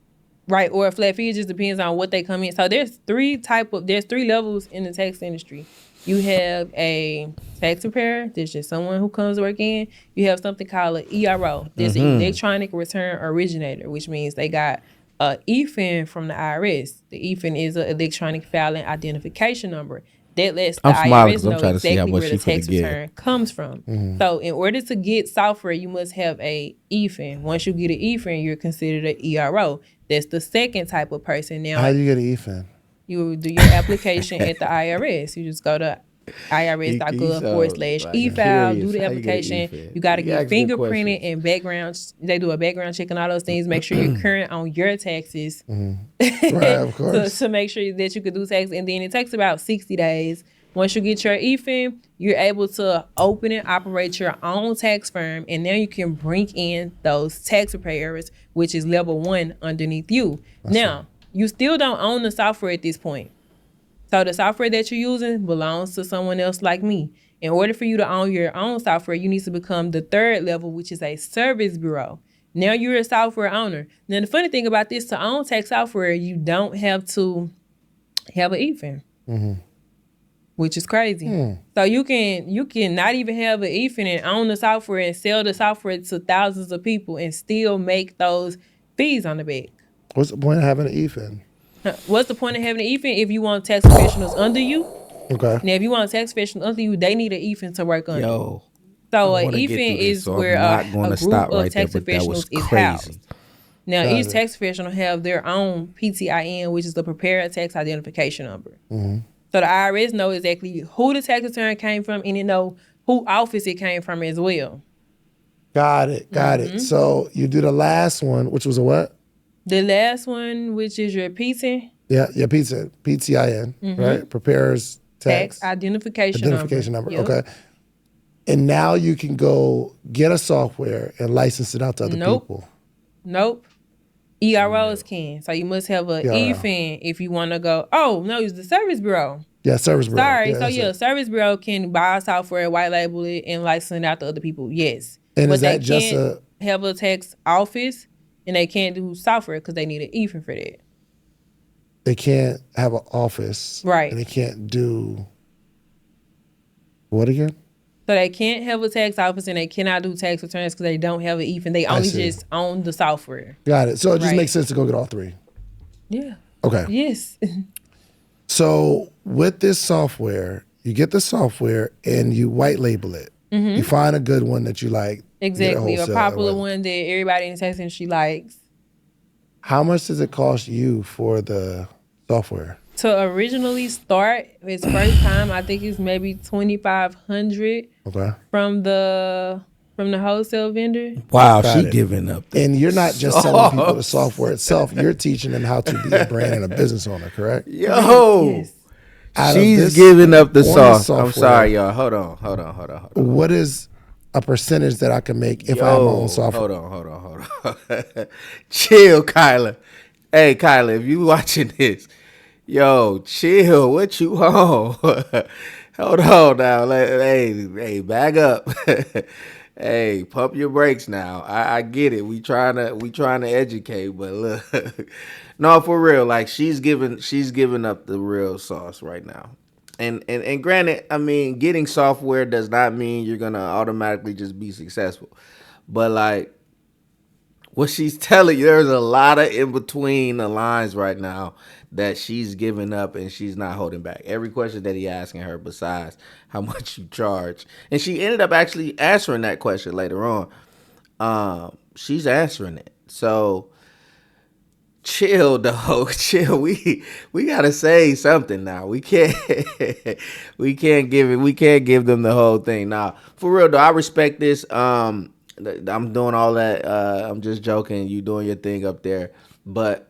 Right, or a flat fee. It just depends on what they come in. So there's three levels in the tax industry. You have a tax preparer. There's just someone who comes to work in. You have something called an ERO. There's an electronic return originator, which means they got a EFIN from the IRS. The EFIN is an electronic filing identification number. that lets the I'm smiling IRS 'cause I'm know trying to see how exactly much where she the tax finna get. return comes from. So in order to get software, you must have a EFIN. Once you get an EFIN, you're considered an ERO. That's the second type of person. Now, How do you get an EFIN? you do your application at the IRS. You just go to He's irs.gov/e-file, do curious. the How you get an application. EFIN? You got to You get ask good fingerprinted questions. and background. They do a background check and all those things. Make sure you're current on your taxes. Right, of course. to make sure that you could do tax. And then it takes about 60 days. Once you get your EFIN, you're able to open and operate your own tax firm. And now you can bring in those tax preparers, which is level 1 underneath you. Now, you still don't own the software at this point. So the software that you're using belongs to someone else like me. In order for you to own your own software, you need to become the third level, which is a service bureau. Now you're a software owner. Now the funny thing about this, to own tax software, you don't have to have an EFIN, which is crazy. So you can not even have an EFIN and own the software and sell the software to thousands of people and still make those fees on the back. What's the point of having an EFIN? What's the point of having an EFIN if you want tax professionals under you? Okay. Now, if you want a tax professional under you, they need an EFIN to work under. Yo, So I an wanna get EFIN through this, is so where I'm not a gonna group stop of right there, tax but that was professionals is crazy. housed. Now, Got each it. tax professional have their own PTIN, which is the Prepared Tax Identification Number. So the IRS know exactly who the tax return came from, and it know who office it came from as well. Got it. So you do the last one, which was a what? The last one, which is your PTIN, Yeah, PTIN, right? Prepares tax tax identification identification number. Yep. Okay. And now you can go get a software and license it out to other Nope. people. Nope. EROs can. So you must have an ERO. EFIN if you want to go. Oh, no, it's the service bureau. Yeah, service bureau. Sorry. that's it. Service bureau can buy software, white label it, and license it out to other people. Yes. And but is that they just can't have a tax office, and they can't do software because they need an EFIN for that. They can't have an office. Right. And they can't do what again? So they can't have a tax office, and they cannot do tax returns because they don't have an EFIN. They only see. just own the software. Got it. So it just Right. makes sense to go get all three. Yeah. Okay. Yes. So with this software, you get the software and you white label it. You find a good one that you like. get it Exactly. A wholesale popular and one that everybody in the tax industry likes. How much does it cost you for the software? To originally start his first time, I think it's maybe $2,500 Okay. from the wholesale vendor. Wow, Got she it. giving up. And you're not just selling people the software itself. You're teaching them how to be a brand and a business owner, correct? Yo, Yes. Out of she's this giving up the on sauce. software, I'm sorry, y'all. Hold on. What is a percentage that I can make if I have my own software? Hold on. Chill, Kyla. Hey, Kyla, if you watching this, yo, chill. What you on? Hold on now. Hey, back up. Hey, pump your brakes now. I get it. We trying to educate, but look, no, for real. Like she's giving up the real sauce right now. And granted, I mean, getting software does not mean you're gonna automatically just be successful. But like what she's telling you, there's a lot of in between the lines right now that she's giving up and she's not holding back. Every question that he asking her besides how much you charge. And she ended up actually answering that question later on. She's answering it. So chill, though. Chill. We gotta say something now. We can't give them the whole thing. Now, for real though, I respect this. I'm doing all that. I'm just joking. You doing your thing up there, but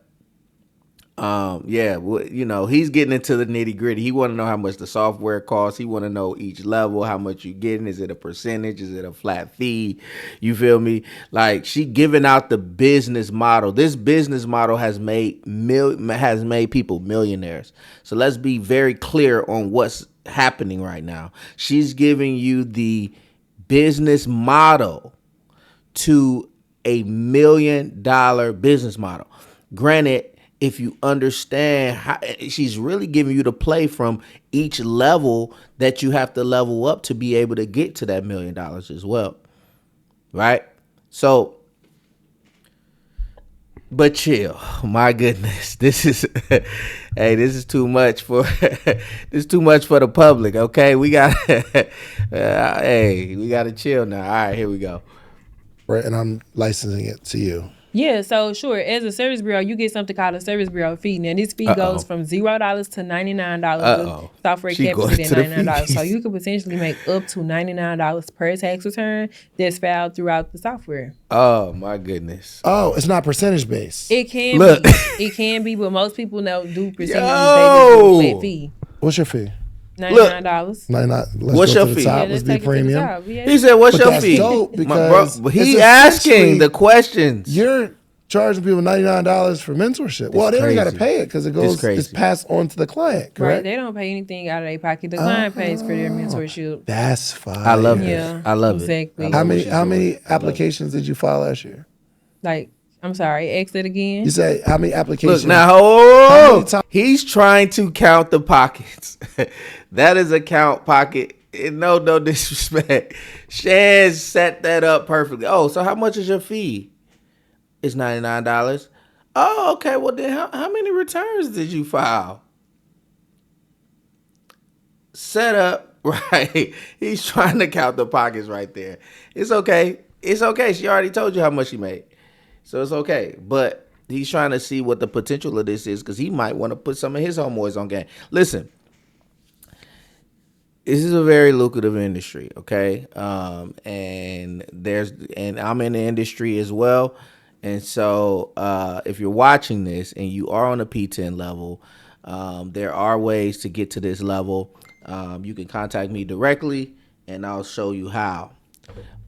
he's getting into the nitty gritty. He want to know how much the software costs. He want to know each level, how much you getting. Is it a percentage? Is it a flat fee? You feel me? Like she giving out the business model. This business model has made people millionaires. So let's be very clear on what's happening right now. She's giving you the business model to $1 million business model. Granted, if you understand how she's really giving you the play from each level that you have to level up to be able to get to that $1 million as well. Right? So But chill. My goodness. This is this is too much for the public, okay? We got we got to chill now. All right, here we go. Right, and I'm licensing it to you. Yeah, so sure, as a service bureau, you get something called a service bureau fee. Now, this fee goes from $0 to $99 with software She capped going at to the $99. fees. So you could potentially make up to $99 per tax return that's filed throughout the software. Oh, my goodness. Oh, it's not percentage based. It can Look. be. It can be, but most people don't do percentages. They Yo. just do a flat fee. What's your fee? $99. Let's What's go your to the fee? top. Yeah, Let's let's be take it to the premium. top. Yeah. He said, what's But your that's fee? dope My because bro, it's he asking essentially- the questions. You're charging people $99 for mentorship. Well, they don't got to crazy. pay it because it goes. crazy. It's passed on to the client. Right, Correct. they don't pay anything out of their pocket. The client pays for their mentorship. That's fine. I love it. Yeah, I love exactly. it. How many applications did you file last year? Like, I'm sorry, ask it again. You say how many applications? Look now, How many times- he's trying to count the pockets. That is a count pocket. No disrespect. Shaz set that up perfectly. Oh, so how much is your fee? It's $99. Oh, okay. Well, then how many returns did you file? Set up, right? He's trying to count the pockets right there. It's okay. It's okay. She already told you how much she made. So it's okay. But he's trying to see what the potential of this is because he might want to put some of his homeboys on game. Listen, this is a very lucrative industry, okay? And I'm in the industry as well. And so if you're watching this and you are on a P10 level, there are ways to get to this level. You can contact me directly and I'll show you how.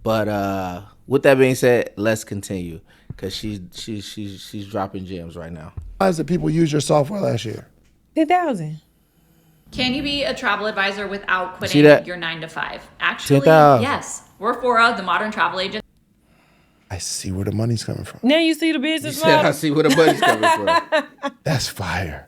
But with that being said, let's continue because she's dropping gems right now. How did people use your software last year? 10,000. Can you be a travel advisor without See quitting that? your 9 to 5? Actually, 10,000. yes. We're Fora, the modern travel agent. I see where the money's coming from. Now you see the business I model? see where the money's coming from. That's fire.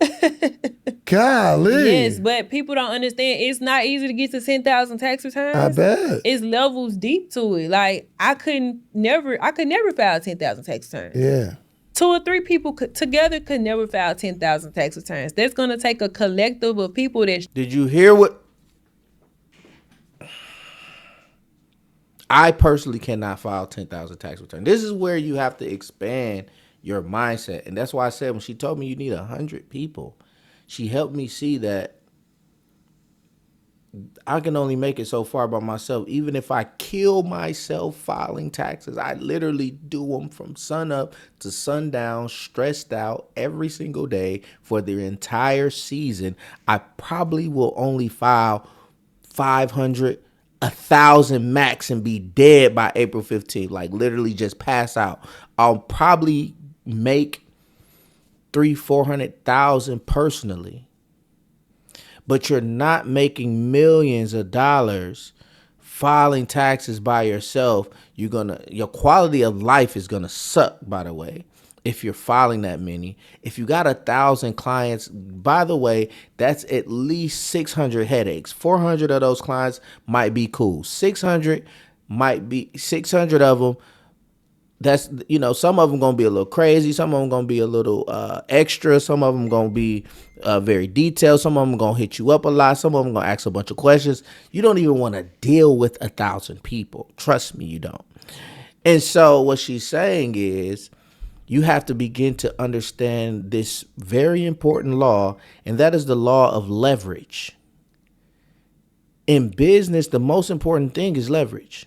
Golly. Yes, but people don't understand. It's not easy to get to 10,000 tax returns. I bet. It's levels deep to it. Like I could never file 10,000 tax returns. Yeah. 2 or 3 people together could never file 10,000 tax returns. That's gonna take a collective of people that. Did you hear what? I personally cannot file 10,000 tax returns. This is where you have to expand your mindset. And that's why I said when she told me you need 100 people, she helped me see that I can only make it so far by myself. Even if I kill myself filing taxes, I literally do them from sun up to sundown, stressed out every single day for the entire season. I probably will only file 500, 1,000 max and be dead by April 15th. Like literally just pass out. I'll probably make 300,000-400,000 personally. But you're not making millions of dollars filing taxes by yourself. Your quality of life is gonna suck, by the way, if you're filing that many. If you got 1,000 clients, by the way, that's at least 600 headaches. 400 of those clients might be cool. 600 of them. That's, some of them going to be a little crazy. Some of them going to be a little extra. Some of them going to be very detailed. Some of them going to hit you up a lot. Some of them going to ask a bunch of questions. You don't even want to deal with 1,000 people. Trust me, you don't. And so what she's saying is you have to begin to understand this very important law, and that is the law of leverage. In business, the most important thing is leverage.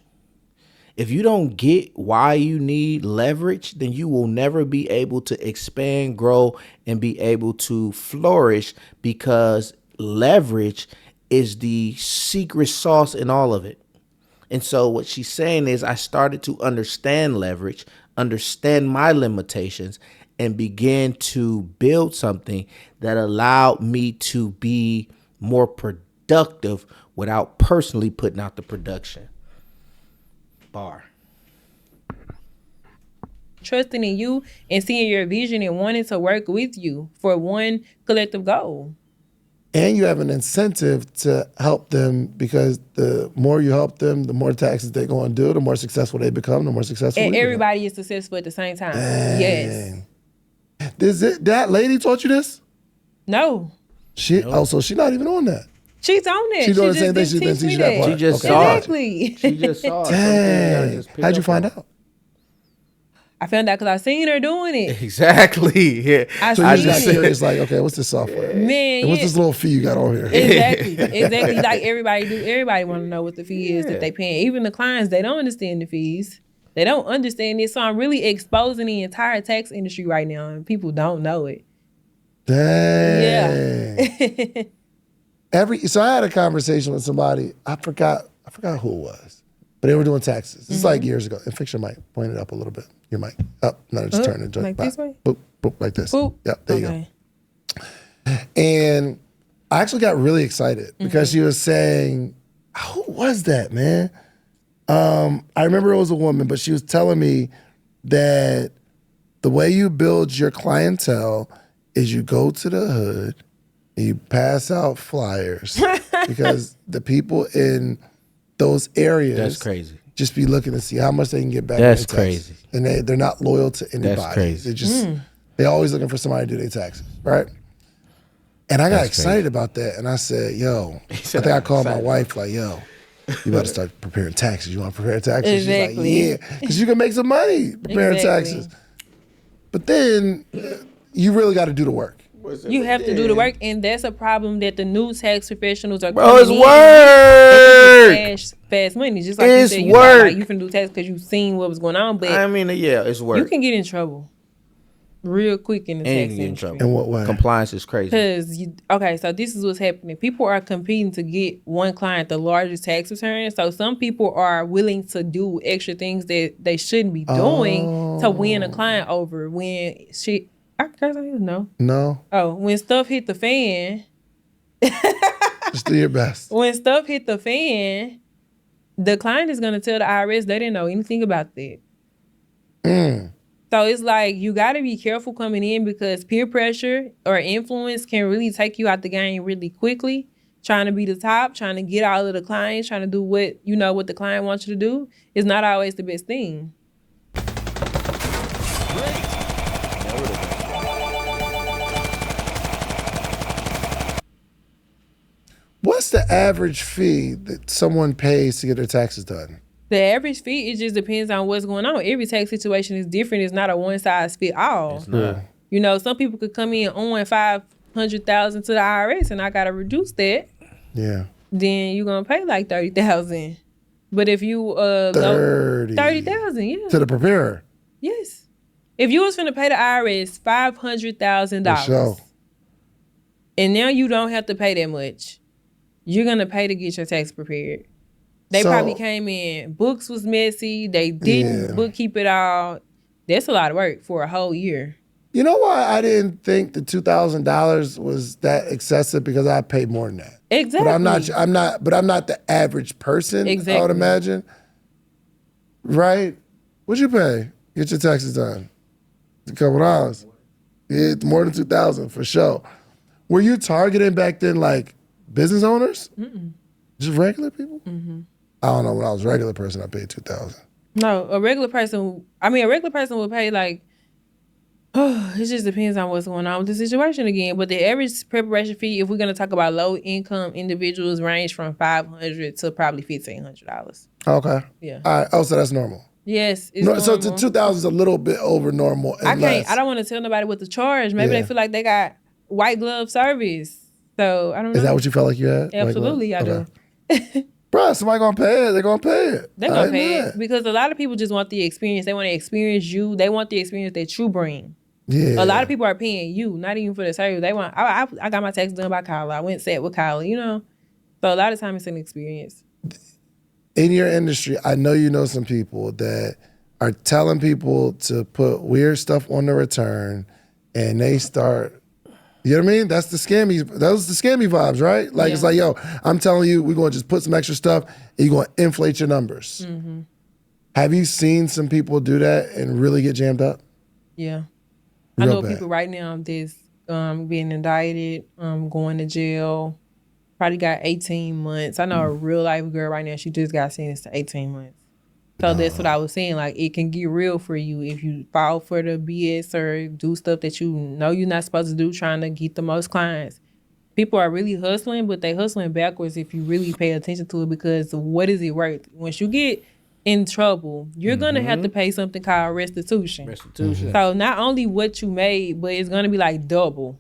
If you don't get why you need leverage, then you will never be able to expand, grow, and be able to flourish, because leverage is the secret sauce in all of it. And so what she's saying is I started to understand leverage, understand my limitations, and begin to build something that allowed me to be more productive without personally putting out the production. Bar. Trusting in you and seeing your vision and wanting to work with you for one collective goal. And you have an incentive to help them, because the more you help them, the more taxes they're going to do, the more successful they become, the more successful And we everybody is successful at the same time. become. Yes. That lady taught you this? No. So she's not even on that. She's on that. She's doing the same thing. just She's been didn't teach teaching me that part. She just Okay. saw it. Exactly. She just saw it. Dang. How'd you find out? I found out because I seen her doing it. Exactly. Yeah. So you just got seen it. curious, like, okay, what's this software? Man, And what's yeah. this little fee you got on here? Exactly. Like everybody do. Everybody want to know what the fee is that they paying. Even the clients, they don't understand the fees. They don't understand it. So I'm really exposing the entire tax industry right now, and people don't know it. Dang. Yeah. So I had a conversation with somebody. I forgot who it was, but they were doing taxes. This is like years ago. And fix your mic. Point it up a little bit. Your mic up. No, just turn it. Like this way? Boop, boop, like this. Boop. Yep. There you go. And I actually got really excited because she was saying, "Who was that, man?" I remember it was a woman, but she was telling me that the way you build your clientele is you go to the hood and you pass out flyers because the people in those areas That's crazy. just be looking to see how much they can get back. That's in their taxes. crazy. And they're not loyal to anybody. That's crazy. They're just they're always looking for somebody to do their taxes, right? And I got excited about that, and I said, "Yo," I think I called my wife like, "Yo, you better start preparing taxes. You want to prepare taxes?" Exactly. She's like, "Yeah," because you can make some money preparing taxes. But then you really got to do the work. You have to do the work, and that's a problem that the new tax professionals are. Bro, it's coming in. work. Fast money, just like It's you said. You work. thought, like, you can do tax because you seen what was going on, but I mean, yeah, it's work. you can get in trouble real quick in the And you tax can get in industry. trouble. In what way? Compliance is crazy. Because so this is what's happening. People are competing to get one client the largest tax return. So some people are willing to do extra things that they shouldn't be doing to win a client over. When shit, I don't know. No, Oh, when stuff hit the fan, just do your best. when stuff hit the fan, the client is gonna tell the IRS they didn't know anything about that. So it's like you got to be careful coming in because peer pressure or influence can really take you out the game really quickly. Trying to be the top, trying to get all of the clients, trying to do what the client wants you to do is not always the best thing. What's the average fee that someone pays to get their taxes done? The average fee, it just depends on what's going on. Every tax situation is different. It's not a one size fit all. It's not. You know, some people could come in owing $500,000 to the IRS, and I gotta reduce that. Yeah. Then you're gonna pay like $30,000. But if you 30,000, yeah, to the preparer. yes. If you was finna pay the IRS $500,000, For sure. and now you don't have to pay that much, you're gonna pay to get your tax prepared. They So- probably came in, books was messy, they didn't bookkeep it all. That's a lot of work for a whole year. You know why I didn't think the $2,000 was that excessive? Because I paid more than that. Exactly. But I'm not the average person. I Exactly. would imagine. Right? What'd you pay? Get your taxes done. A couple hours. Yeah, more than 2,000 for sure. Were you targeting back then like business owners? Just regular people? I don't know. When I was a regular person, I paid 2,000. No, a regular person would pay like, it just depends on what's going on with the situation again. But the average preparation fee, if we're going to talk about low income individuals, range from $500 to probably $1,500. Okay. Yeah. All right. Oh, so that's normal. Yes, it's No, normal. so the 2,000 is a little bit over normal. I Unless, don't want to tell nobody what to charge. Maybe Yeah. they feel like they got white glove service. So I don't know. Is that what you felt like you had? Absolutely, I do. Bro, somebody gonna pay it. They're gonna pay it. They're I gonna ain't pay mad. it because a lot of people just want the experience. They want to experience you. They want the experience that you bring. Yeah. A lot of people are paying you, not even for the service. They want. I got my taxes done by Kyla. I went and sat with Kyla. You know, so a lot of time it's an experience. In your industry, I know you know some people that are telling people to put weird stuff on the return, and they start. You know what I mean? That's the scammy. Those the scammy vibes, right? Like it's like, yo, I'm telling you, we're gonna just put some extra stuff, and you're gonna inflate your numbers. Have you seen some people do that and really get jammed up? Yeah, I Real know bad. people right now that's being indicted, going to jail. Probably got 18 months. I know a real life girl right now. She just got sentenced to 18 months. So that's what I was saying. Like, it can get real for you if you fall for the BS or do stuff that you know you're not supposed to do, trying to get the most clients. People are really hustling, but they hustling backwards if you really pay attention to it, because what is it worth? Once you get in trouble, you're going to have to pay something called restitution. Restitution. So not only what you made, but it's going to be like double.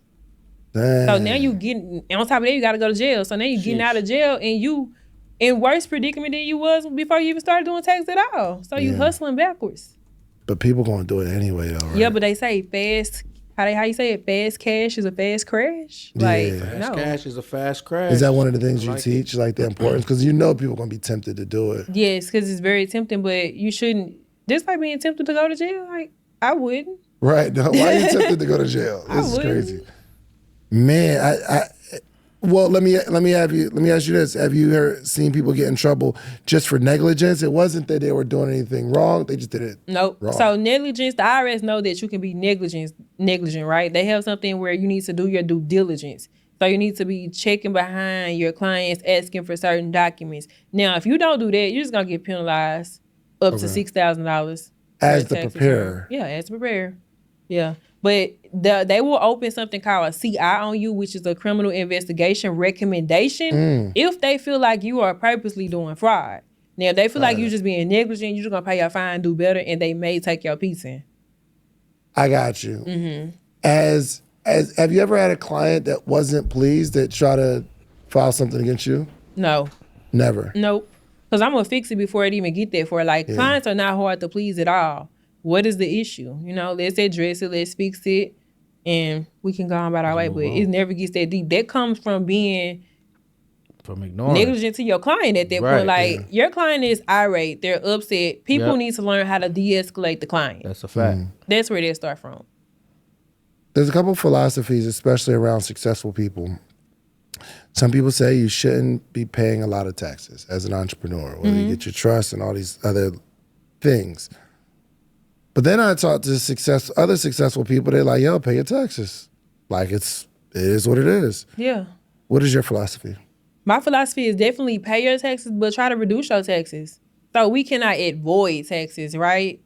Damn. So now you getting, on top of that, you got to go to jail. So now you getting out of jail and you in worse predicament than you was before you even started doing tax at all. So you hustling backwards. But people gonna do it anyway, though, right? Yeah, but they say fast. How you say it? Fast cash is a fast crash. Like, Fast no. cash is a fast crash. Is that one of the things you teach, like the importance? Because you know people gonna be tempted to do it. Yes, because it's very tempting, but you shouldn't. Just like being tempted to go to jail, like, I wouldn't. Right? No, why are you tempted to go to jail? This is crazy. Man, well, let me ask you this: have you seen people get in trouble just for negligence? It wasn't that they were doing anything wrong; they just did it. Nope. Wrong. So negligence, the IRS know that you can be negligent, right? They have something where you need to do your due diligence. So you need to be checking behind your clients, asking for certain documents. Now, if you don't do that, you're just gonna get penalized up to $6,000 as the preparer. Yeah, as the preparer. Yeah. But they will open something called a CI on you, which is a criminal investigation recommendation, if they feel like you are purposely doing fraud. Now, if they feel like you're just being negligent, you're just going to pay your fine, do better, and they may take your piece in. I got you. As have you ever had a client that wasn't pleased that tried to file something against you? No. Never. Nope. Because I'm going to fix it before it even get there for. Like, clients are not hard to please at all. What is the issue? You know, let's address it, let's fix it, and we can go on about our way. But it never gets that deep. That comes from being ignoring negligent to your client at that point. Like, your client is irate, they're upset. People need to learn how to de-escalate the client. That's a fact. That's where they start from. There's a couple of philosophies, especially around successful people. Some people say you shouldn't be paying a lot of taxes as an entrepreneur, whether you get your trust and all these other things. But then I talk to other successful people. They're like, "Yo, pay your taxes. Like it is what it is." Yeah. What is your philosophy? My philosophy is definitely pay your taxes, but try to reduce your taxes. So we cannot avoid taxes, right?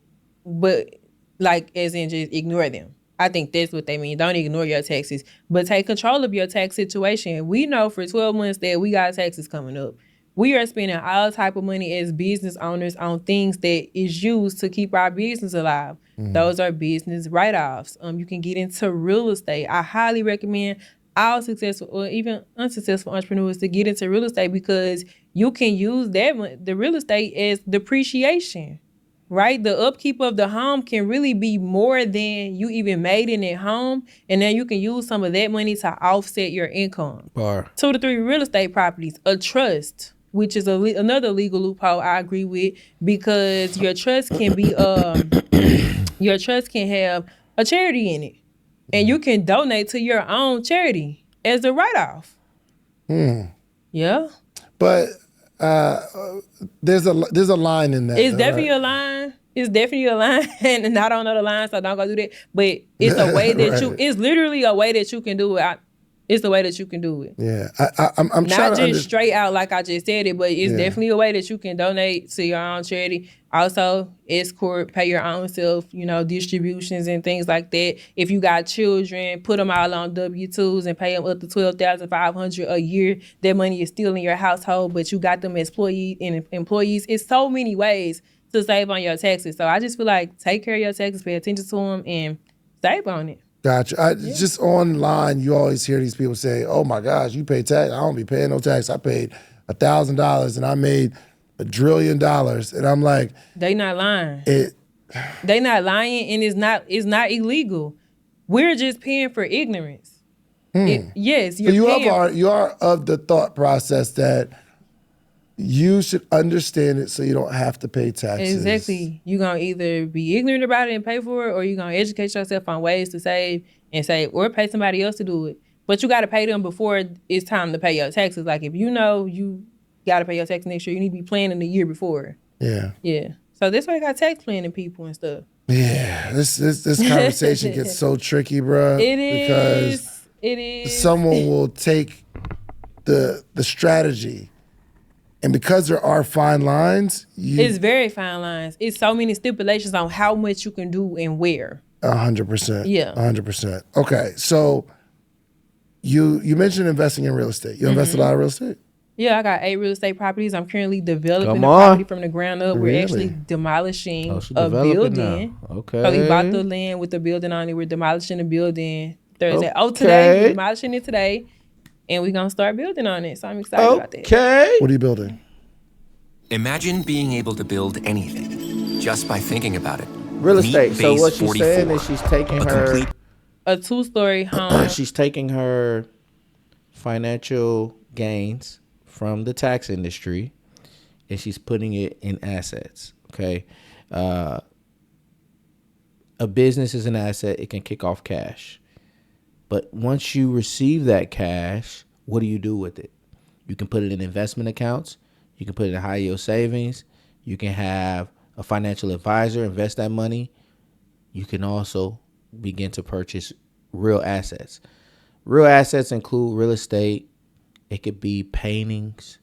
But like, as in just ignore them. I think that's what they mean. Don't ignore your taxes, but take control of your tax situation. We know for 12 months that we got taxes coming up. We are spending all type of money as business owners on things that is used to keep our business alive. Those are business write-offs. You can get into real estate. I highly recommend all successful or even unsuccessful entrepreneurs to get into real estate, because you can use the real estate as depreciation, right? The upkeep of the home can really be more than you even made in that home, and then you can use some of that money to offset your income. 2 to 3 real estate properties, a trust, which is another legal loophole I agree with, because your trust can be your trust can have a charity in it, and you can donate to your own charity as a write-off. Yeah, but there's a line in that. it's definitely a line. It's definitely a line, and I don't know the line, so don't go do that. But it's a way that it's literally a way that you can do it. It's the way that you can do it. Yeah, I'm not trying to just straight out like I just said it, but it's definitely a way that you can donate to your own charity. Also, escort, pay your own self, distributions and things like that. If you got children, put them all on W-2s and pay them up to $12,500 a year. That money is still in your household, but you got them as employees. It's so many ways to save on your taxes. So I just feel like take care of your taxes, pay attention to them, and save on it. Gotcha. Just online, you always hear these people say, "Oh my gosh, you pay tax? I don't be paying no tax. I paid $1,000 and I made $1 trillion." And I'm like, they not lying. They not lying, and it's not illegal. We're just paying for ignorance. Yes, you're paying. You are of the thought process that you should understand it so you don't have to pay taxes. Exactly. You're going to either be ignorant about it and pay for it, or you're going to educate yourself on ways to save, or pay somebody else to do it. But you got to pay them before it's time to pay your taxes. Like, if you know you got to pay your taxes next year, you need to be planning the year before. Yeah. Yeah. So that's why you got tax planning people and stuff. Yeah. This conversation gets so tricky, bro. It is. It is. Someone will take the strategy And because there are fine lines, It's very fine lines. It's so many stipulations on how much you can do and where. 100%. Yeah. 100%. Okay, so you mentioned investing in real estate. You invest a lot in real estate? Yeah, I got 8 real estate properties. I'm currently developing Come a on. property from the ground up. Really? We're actually demolishing Oh, she a developing building. now. Okay. So we bought the land with the building on it. We're demolishing the building Thursday. Oh, Okay. today we're demolishing it today, and we're gonna start building on it. So I'm excited about that. Okay. What are you building? Imagine being able to build anything just by thinking about it. Real estate. Meet So Base what she's 44, saying is she's taking a her complete A 2-story home. she's taking her financial gains from the tax industry and she's putting it in assets. Okay. A business is an asset. It can kick off cash. But once you receive that cash, what do you do with it? You can put it in investment accounts. You can put it in high yield savings. You can have a financial advisor invest that money. You can also begin to purchase real assets. Real assets include real estate. It could be paintings.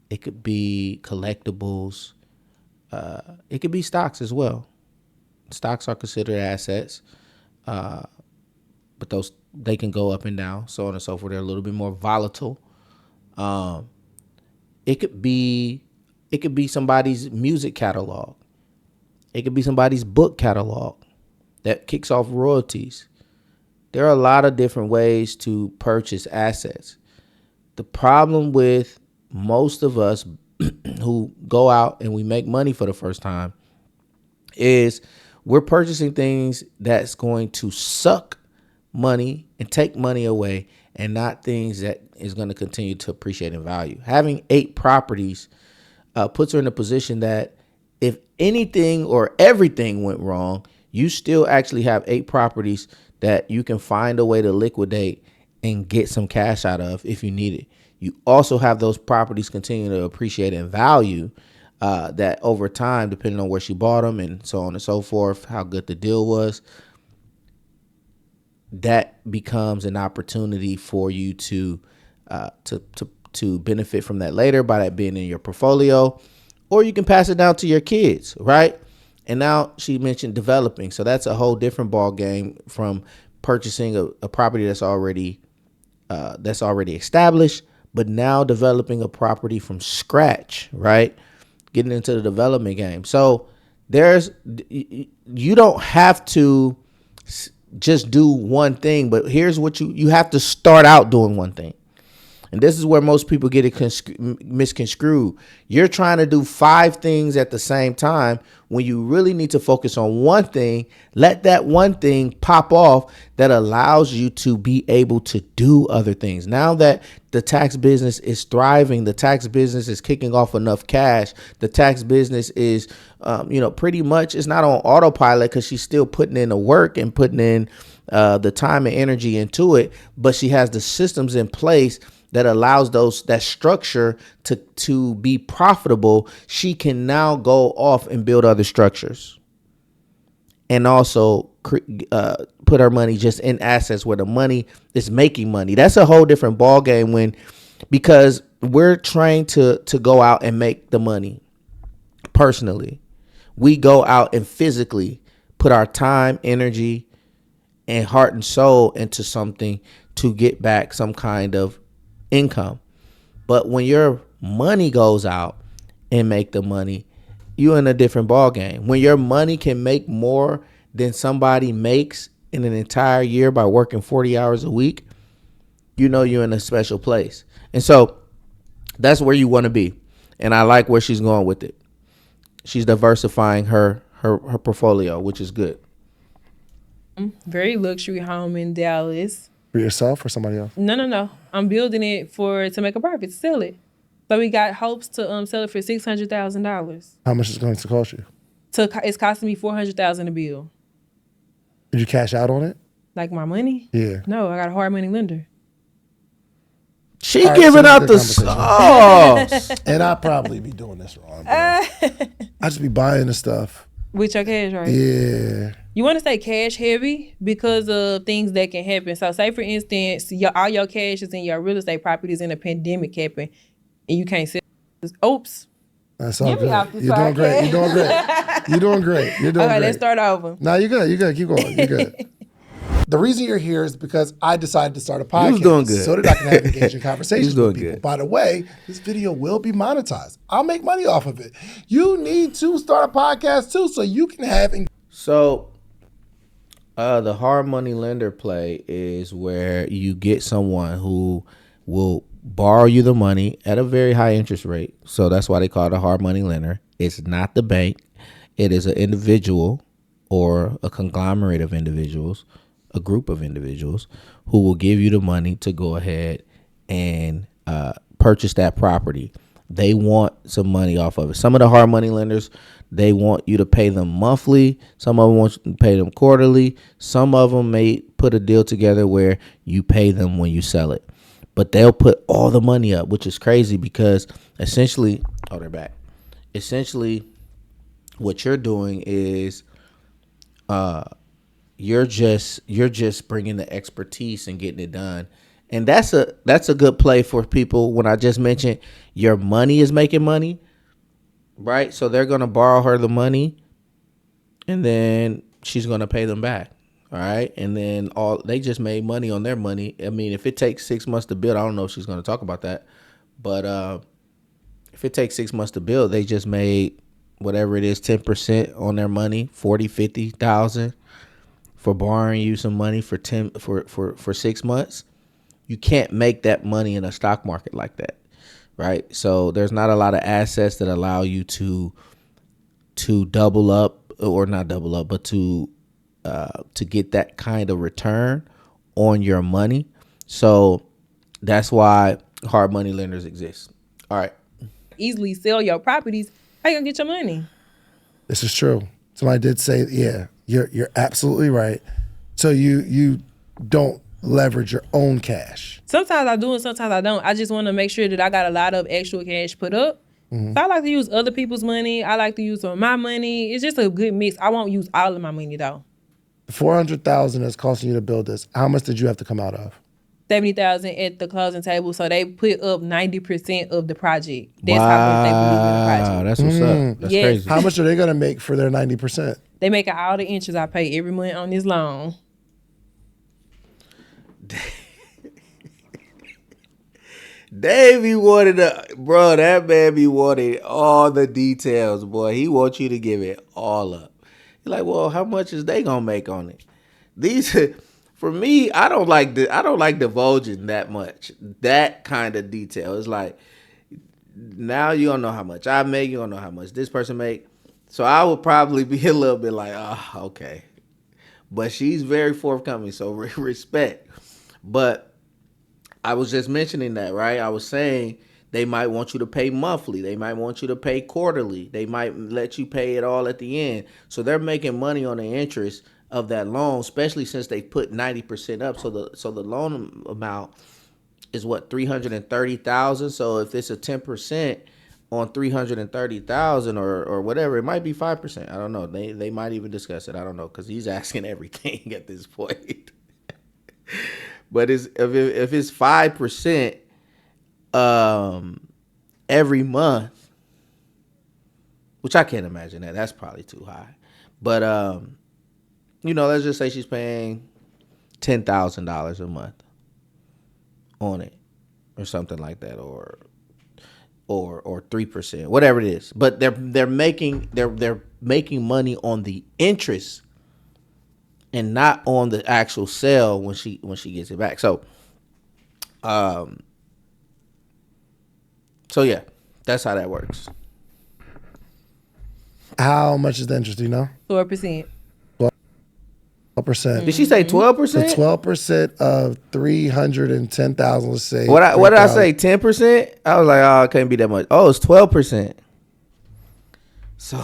It could be collectibles. It could be stocks as well. Stocks are considered assets, but they can go up and down, so on and so forth. They're a little bit more volatile. It could be somebody's music catalog. It could be somebody's book catalog that kicks off royalties. There are a lot of different ways to purchase assets. The problem with most of us who go out and we make money for the first time is we're purchasing things that's going to suck money and take money away, and not things that is going to continue to appreciate in value. Having 8 properties puts her in a position that if anything or everything went wrong, you still actually have 8 properties that you can find a way to liquidate and get some cash out of if you need it. You also have those properties continue to appreciate in value that over time, depending on where she bought them and so on and so forth, how good the deal was, that becomes an opportunity for you to benefit from that later by that being in your portfolio, or you can pass it down to your kids, right? And now she mentioned developing, so that's a whole different ball game from purchasing a property that's already established, but now developing a property from scratch, right? Getting into the development game. So you don't have to just do one thing, but here's what you have to start out doing one thing. And this is where most people get it misconstrued. You're trying to do 5 things at the same time when you really need to focus on one thing. Let that one thing pop off that allows you to be able to do other things. Now that the tax business is thriving, the tax business is kicking off enough cash, the tax business is, pretty much it's not on autopilot because she's still putting in the work and putting in the time and energy into it, but she has the systems in place that allows that structure to be profitable. She can now go off and build other structures and also put her money just in assets where the money is making money. That's a whole different ball game because we're trained to go out and make the money personally. We go out and physically put our time, energy, and heart and soul into something to get back some kind of income. But when your money goes out and make the money, you're in a different ball game. When your money can make more than somebody makes in an entire year by working 40 hours a week, you're in a special place. And so that's where you want to be. And I like where she's going with it. She's diversifying her portfolio, which is good. Very luxury home in Dallas. For yourself or somebody else? No. I'm building it to make a profit, to sell it. So we got hopes to sell it for $600,000. How much is it going to cost you? It's costing me $400,000 to build. Did you cash out on it? Like my money? Yeah. No, I got a hard money lender. She giving out the sauce. And I'd probably be doing this wrong, bro. I just be buying the stuff. With your cash, right? Yeah. You want to stay cash heavy because of things that can happen. So say, for instance, all your cash is in your real estate properties and a pandemic happened and you can't sell. Oops. That's all Get me good. off this You're doing great. podcast. You're doing great. You're doing great. You're doing Okay, great. let's start over. No, you're good. You're good. Keep going. You're good. The reason you're here is because I decided to start a podcast. You was doing good. So that I can have engaging conversations doing with people. good. By the way, this video will be monetized. I'll make money off of it. You need to start a podcast too so you can have So, the hard money lender play is where you get someone who will borrow you the money at a very high interest rate. So that's why they call it a hard money lender. It's not the bank. It is an individual or a conglomerate of individuals, a group of individuals who will give you the money to go ahead and purchase that property. They want some money off of it. Some of the hard money lenders, they want you to pay them monthly. Some of them want you to pay them quarterly. Some of them may put a deal together where you pay them when you sell it. But they'll put all the money up, which is crazy because essentially, they're back. Essentially, what you're doing is you're just bringing the expertise and getting it done. And that's a good play for people. When I just mentioned your money is making money, right? So they're going to borrow her the money and then she's going to pay them back. All right. And then they just made money on their money. I mean, if it takes 6 months to build, I don't know if she's going to talk about that. But if it takes 6 months to build, they just made whatever it is, 10% on their money, 40, 50,000 for borrowing you some money for 6 months. You can't make that money in a stock market like that. Right. So there's not a lot of assets that allow you to double up, or not double up, but to get that kind of return on your money. So that's why hard money lenders exist. All right. Easily sell your properties. How you gonna get your money? This is true. Somebody did say, yeah, you're absolutely right. So you don't leverage your own cash. Sometimes I do and sometimes I don't. I just want to make sure that I got a lot of extra cash put up. So I like to use other people's money. I like to use some of my money. It's just a good mix. I won't use all of my money though. The $400,000 that's costing you to build this, how much did you have to come out of? $70,000 at the closing table. So they put up 90% of the project. That's how much they believe in the project. That's what's up. That's Yes. crazy. How much are they going to make for their 90%? They make all the interest I pay every month on this loan. Davey wanted that man be wanting all the details, boy. He wants you to give it all up. You're like, well, how much is they gonna make on it? These, for me, I don't like divulging that much, that kind of detail. It's like, now you don't know how much I make, you don't know how much this person make. So I would probably be a little bit like, oh, okay. But she's very forthcoming, so respect. But I was just mentioning that, right? I was saying they might want you to pay monthly. They might want you to pay quarterly. They might let you pay it all at the end. So they're making money on the interest of that loan, especially since they put 90% up. So the loan amount is what, $330,000. So if it's a 10% on $330,000 or whatever, it might be 5%. I don't know. They might even discuss it. I don't know, because he's asking everything at this point. But if it's 5% every month, which I can't imagine that's probably too high. But let's just say she's paying $10,000 a month on it, or something like that, or 3%, whatever it is. But they're making money on the interest and not on the actual sale when she gets it back. So yeah, that's how that works. How much is the interest, do you know? 4%. 12%. Did she say 12%? So 12% of 310,000, let's say. What did I say? 10%? I was like, oh, it can't be that much. Oh, it's 12%. So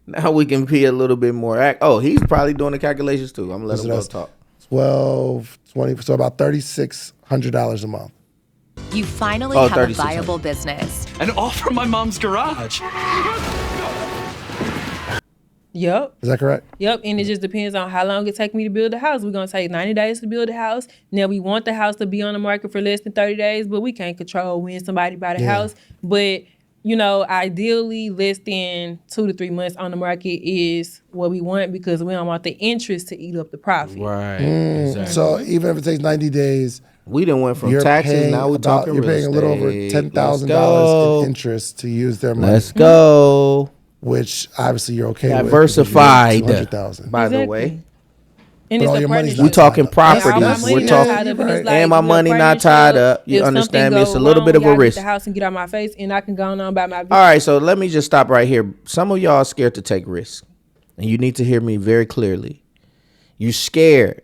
now we can be a little bit more Oh, he's probably doing the calculations too. I'm gonna let him go talk. 12, 20, so about $3,600 a month. You finally have a viable business. And all from my mom's garage. Yep. Is that correct? Yep, and it just depends on how long it take me to build a house. We're going to take 90 days to build a house. Now, we want the house to be on the market for less than 30 days, but we can't control when somebody buy the house. But, you know, ideally, less than 2 to 3 months on the market is what we want because we don't want the interest to eat up the profit. Right. Exactly. So even if it takes 90 days, we done went from taxes, now we're talking you're real paying a little over estate. $10,000 in interest to use their money. Let's go. Which obviously you're okay Diversified, with. Diversified. By the way. And but it's all a your money's partnership. not We talking tied up. properties. We're talking, and my money not tied up. You understand me? It's a little bit of a risk. The house and get out my face, and I can go on about my business. All right, so let me just stop right here. Some of y'all are scared to take risks, and you need to hear me very clearly. You scared.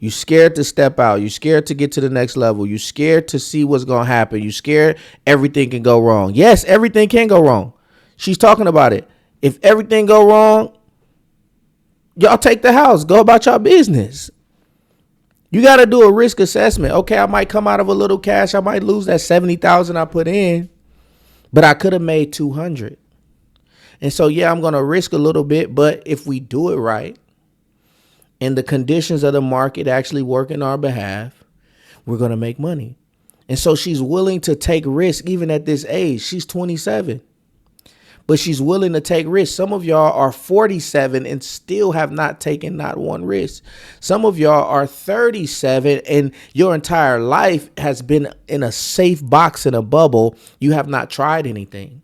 You scared to step out. You scared to get to the next level. You scared to see what's gonna happen. You scared everything can go wrong. Yes, everything can go wrong. She's talking about it. If everything go wrong, y'all take the house. Go about your business. You got to do a risk assessment. Okay, I might come out of a little cash. I might lose that $70,000 I put in, but I could have made $200,000. And so, yeah, I'm going to risk a little bit, but if we do it right and the conditions of the market actually work in our behalf, we're going to make money. And so she's willing to take risk even at this age. She's 27. But she's willing to take risks. Some of y'all are 47 and still have not taken not one risk. Some of y'all are 37 and your entire life has been in a safe box in a bubble. You have not tried anything.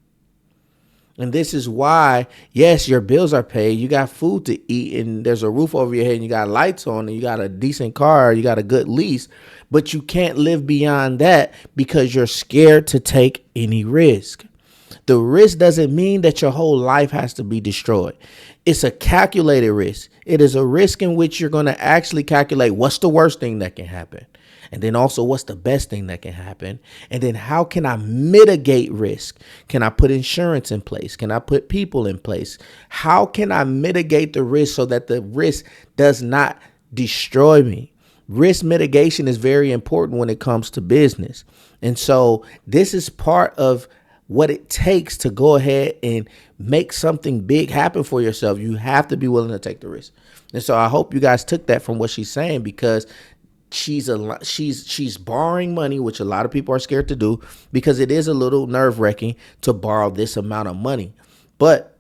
And this is why, yes, your bills are paid. You got food to eat and there's a roof over your head and you got lights on and you got a decent car. You got a good lease, but you can't live beyond that because you're scared to take any risk. The risk doesn't mean that your whole life has to be destroyed. It's a calculated risk. It is a risk in which you're going to actually calculate what's the worst thing that can happen. And then also what's the best thing that can happen. And then how can I mitigate risk? Can I put insurance in place? Can I put people in place? How can I mitigate the risk so that the risk does not destroy me? Risk mitigation is very important when it comes to business. And so this is part of what it takes to go ahead and make something big happen for yourself. You have to be willing to take the risk. And so I hope you guys took that from what she's saying, because she's borrowing money, which a lot of people are scared to do, because it is a little nerve-wracking to borrow this amount of money. But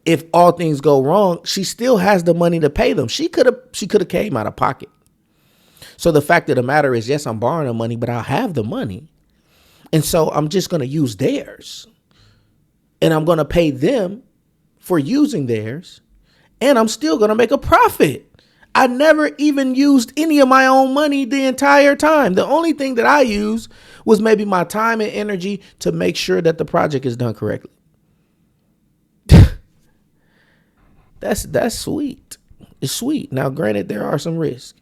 if all things go wrong, she still has the money to pay them. She could have came out of pocket. So the fact of the matter is, yes, I'm borrowing the money, but I'll have the money. And so I'm just going to use theirs, and I'm going to pay them for using theirs, and I'm still going to make a profit. I never even used any of my own money the entire time. The only thing that I used was maybe my time and energy to make sure that the project is done correctly. That's sweet. It's sweet. Now, granted, there are some risks.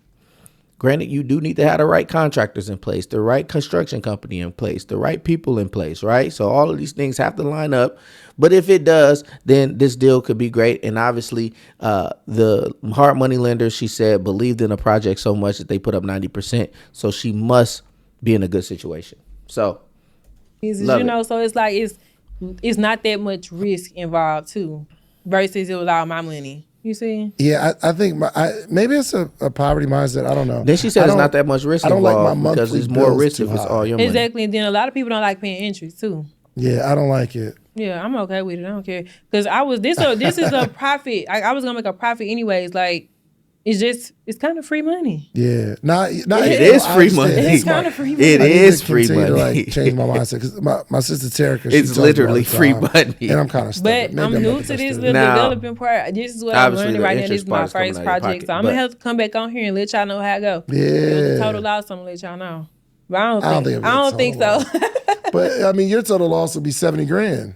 Granted, you do need to have the right contractors in place, the right construction company in place, the right people in place, right? So all of these things have to line up. But if it does, then this deal could be great. And obviously, the hard money lender, she said, believed in the project so much that they put up 90%. So she must be in a good situation. So, so it's like it's not that much risk involved too, versus it was all my money. You see? Yeah, I think maybe it's a poverty mindset. I don't know. Then she said it's not that much risk involved, like my monthly because it's more risk if it's all your money. Exactly. And then a lot of people don't like paying interest too. Yeah, I don't like it. Yeah, I'm okay with it. I don't care. Because this is a profit. I was going to make a profit anyways. Like, it's kind of free money. Yeah. It is free money. It's kind of free money. It is free money. To like change my mindset, because my sister Terica, it's literally free money. And I'm kind of stupid. But I'm new to this little developing part. This is what I'm learning right now. This is my first project. So I'm going to have to come back on here and let y'all know how it go. Yeah. It was a total loss. I'm going to let y'all know. But I don't think so. But I mean, your total loss will be $70,000.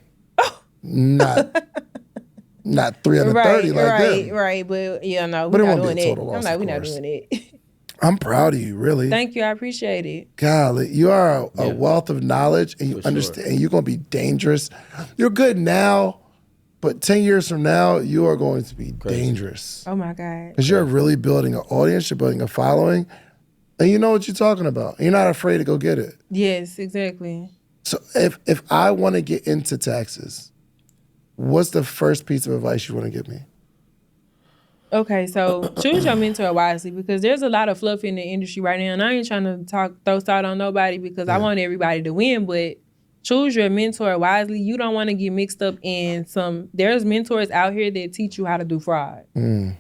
Not 330 like that. Right. But yeah, no, we're not doing it. I'm like, we're not doing it. I'm proud of you, really. Thank you. I appreciate it. Golly, you are a wealth of knowledge, and you understand, and you're going to be dangerous. You're good now, but 10 years from now, you are going to be dangerous. Oh, my God. Because you're really building an audience, you're building a following, and you know what you're talking about. You're not afraid to go get it. Yes, exactly. So if I want to get into taxes, what's the first piece of advice you want to give me? Okay, so choose your mentor wisely because there's a lot of fluff in the industry right now, and I ain't trying to throw salt on nobody because I want everybody to win, but choose your mentor wisely. You don't want to get mixed up in there's mentors out here that teach you how to do fraud. And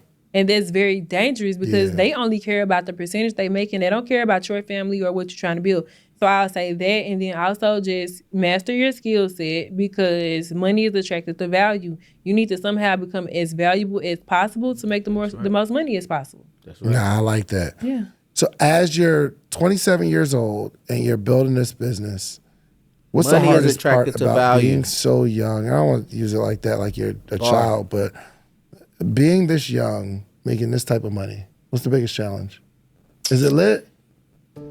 that's very dangerous because they only care about the percentage they make and they don't care about your family or what you're trying to build. So I'll say that, and then also just master your skill set because money is attracted to value. You need to somehow become as valuable as possible to make the most money as possible. That's right. Nah, I like that. Yeah. So as you're 27 years old and you're building this business, what's the Money is hardest part attracted to about value. being so young? I don't want to use it like that, like you're a child, but being this young, making this type of money, what's the biggest challenge? Is it lit?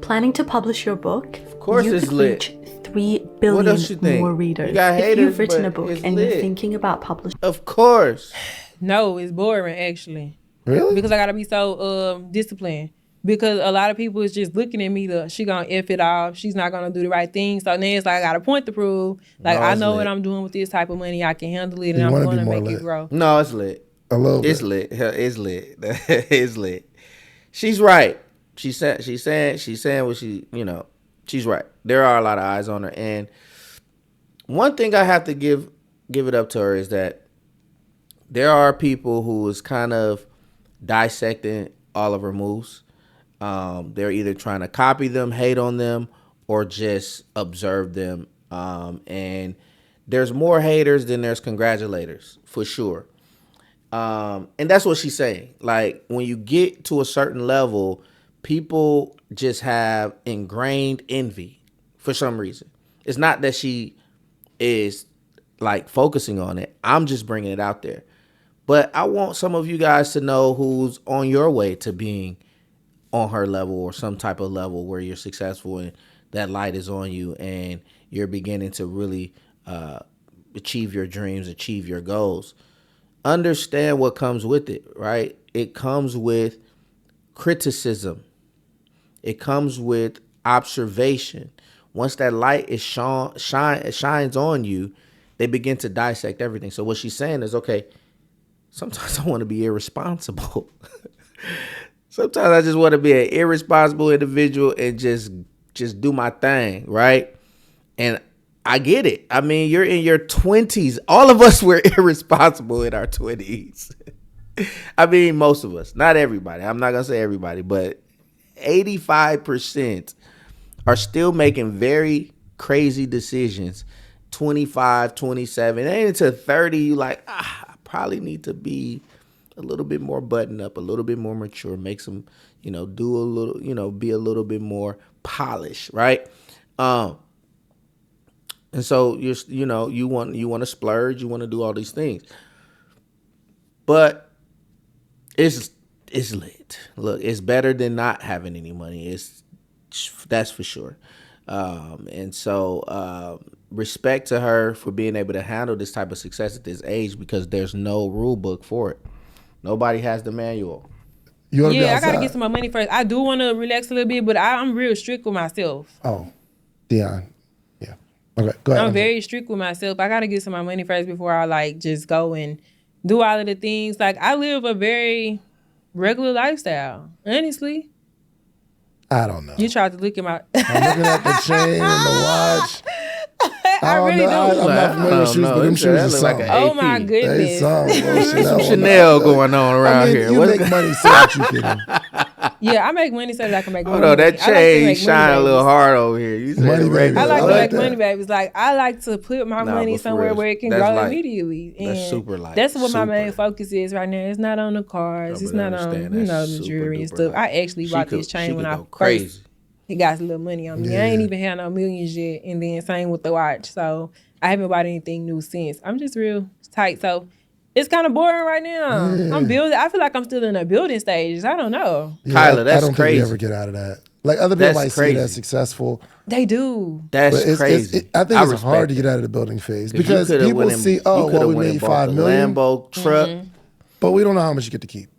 Planning to publish your book? Of course you it's could lit. reach 3 What else you billion think? more readers. You got if haters, you've written a but book it's and lit. you're thinking about publishing. Of course. No, it's boring actually. Really? Because I gotta be so disciplined. Because a lot of people is just looking at me she gonna F it off. She's not gonna do the right thing. So then it's like I got a point to prove. Like No, I it's know lit. what I'm doing with this type of money. I can handle it and You I'm wanna be gonna more make lit. it grow. No, it's lit. A little It's bit. lit. Hell, it's lit. It's lit. She's right. She's saying what she's right. There are a lot of eyes on her, and one thing I have to give it up to her is that there are people who is kind of dissecting all of her moves. They're either trying to copy them, hate on them, or just observe them. And there's more haters than there's congratulators, for sure. And that's what she's saying. Like, when you get to a certain level, people just have ingrained envy for some reason. It's not that she is like focusing on it. I'm just bringing it out there. But I want some of you guys to know who's on your way to being on her level or some type of level where you're successful and that light is on you and you're beginning to really achieve your dreams, achieve your goals. Understand what comes with it, right? It comes with criticism. It comes with observation. Once that light is shines on you, they begin to dissect everything. So what she's saying is, okay, sometimes I want to be irresponsible. Sometimes I just want to be an irresponsible individual and just do my thing, right? And I get it. I mean, you're in your 20s. All of us were irresponsible in our 20s. I mean, most of us. Not everybody. I'm not going to say everybody, but 85% are still making very crazy decisions. 25, 27, and into 30, you like, I probably need to be a little bit more buttoned up, a little bit more mature, make some, do a little, be a little bit more polished, right? And so you want to splurge, you want to do all these things, but it's lit. Look, it's better than not having any money. That's for sure. And so respect to her for being able to handle this type of success at this age because there's no rule book for it. Nobody has the manual. I gotta get some more money first. I do want to relax a little bit, but I'm real strict with myself. Oh, Dion. Yeah. Okay, go ahead. I'm very strict with myself. I gotta get some more money first before I just go and do all of the things. Like, I live a very regular lifestyle, honestly. I don't know. You tried to look at my... I'm looking at the chain and the watch. I really do. I'm not familiar with shoes, but them shoes are something. Oh my goodness. Some Chanel going on around here. You make money so that you can. Yeah, I make money so that I can make money. Hold on, that chain shine a little hard over here. You money baby. I like to make money babies. Like, I like to put my money somewhere where it can grow light. immediately. And that's super light. That's what my main focus is right now. It's not on the cars. It's not on the jewelry and stuff. Light. I actually bought this chain when I first got a little money on me. I ain't even had no millions yet. And then same with the watch. So I haven't bought anything new since. I'm just real tight. So it's kind of boring right now. Yeah. I'm building. I feel like I'm still in the building stages. I don't know. Yeah, Kyla, that's I don't crazy. think we ever get out of that. Like, other people might see it as successful. They do. That's crazy. I think it's hard to get out of the building phase because people see, we made $5 million. Lambo truck. But we don't know how much you get to keep.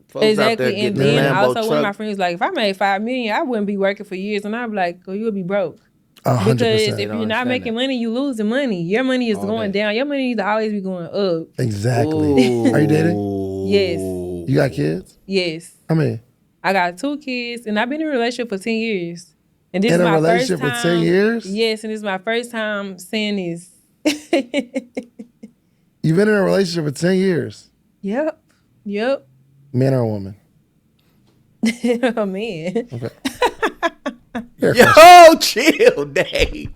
Folks exactly. And then Lambo also truck. one of my friends like, if I made $5 million, I wouldn't be working for years. And I'd be like, you'll be broke. 100%. Because if They don't you're not understand making that. money, you losing money. Your money is All going day. down. Your money needs to always be going up. Exactly. Are you dating? Yes. You got kids? Yes. How many? I got 2 kids, and I've been in a relationship for 10 years. And this In is a my relationship first for time. 10 years? Yes, and this is my first time saying this. You've been in a relationship for 10 years? Yep. Man or woman? Oh, man. Okay. Yo, chill, Dave.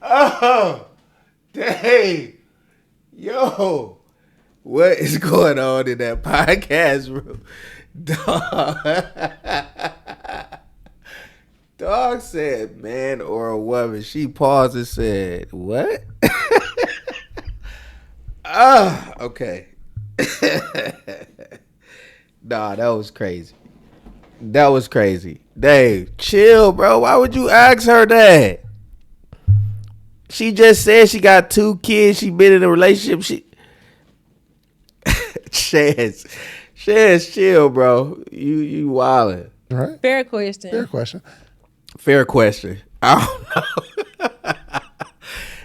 Oh, Dave. Yo, what is going on in that podcast room? Dog said man or a woman. She paused and said, what? Okay. Nah, that was crazy. That was crazy. Dave, chill, bro. Why would you ask her that? She just said she got 2 kids. She been in a relationship. Shaz, chill, bro. You wildin'. All right. Fair question. Fair question. I don't know.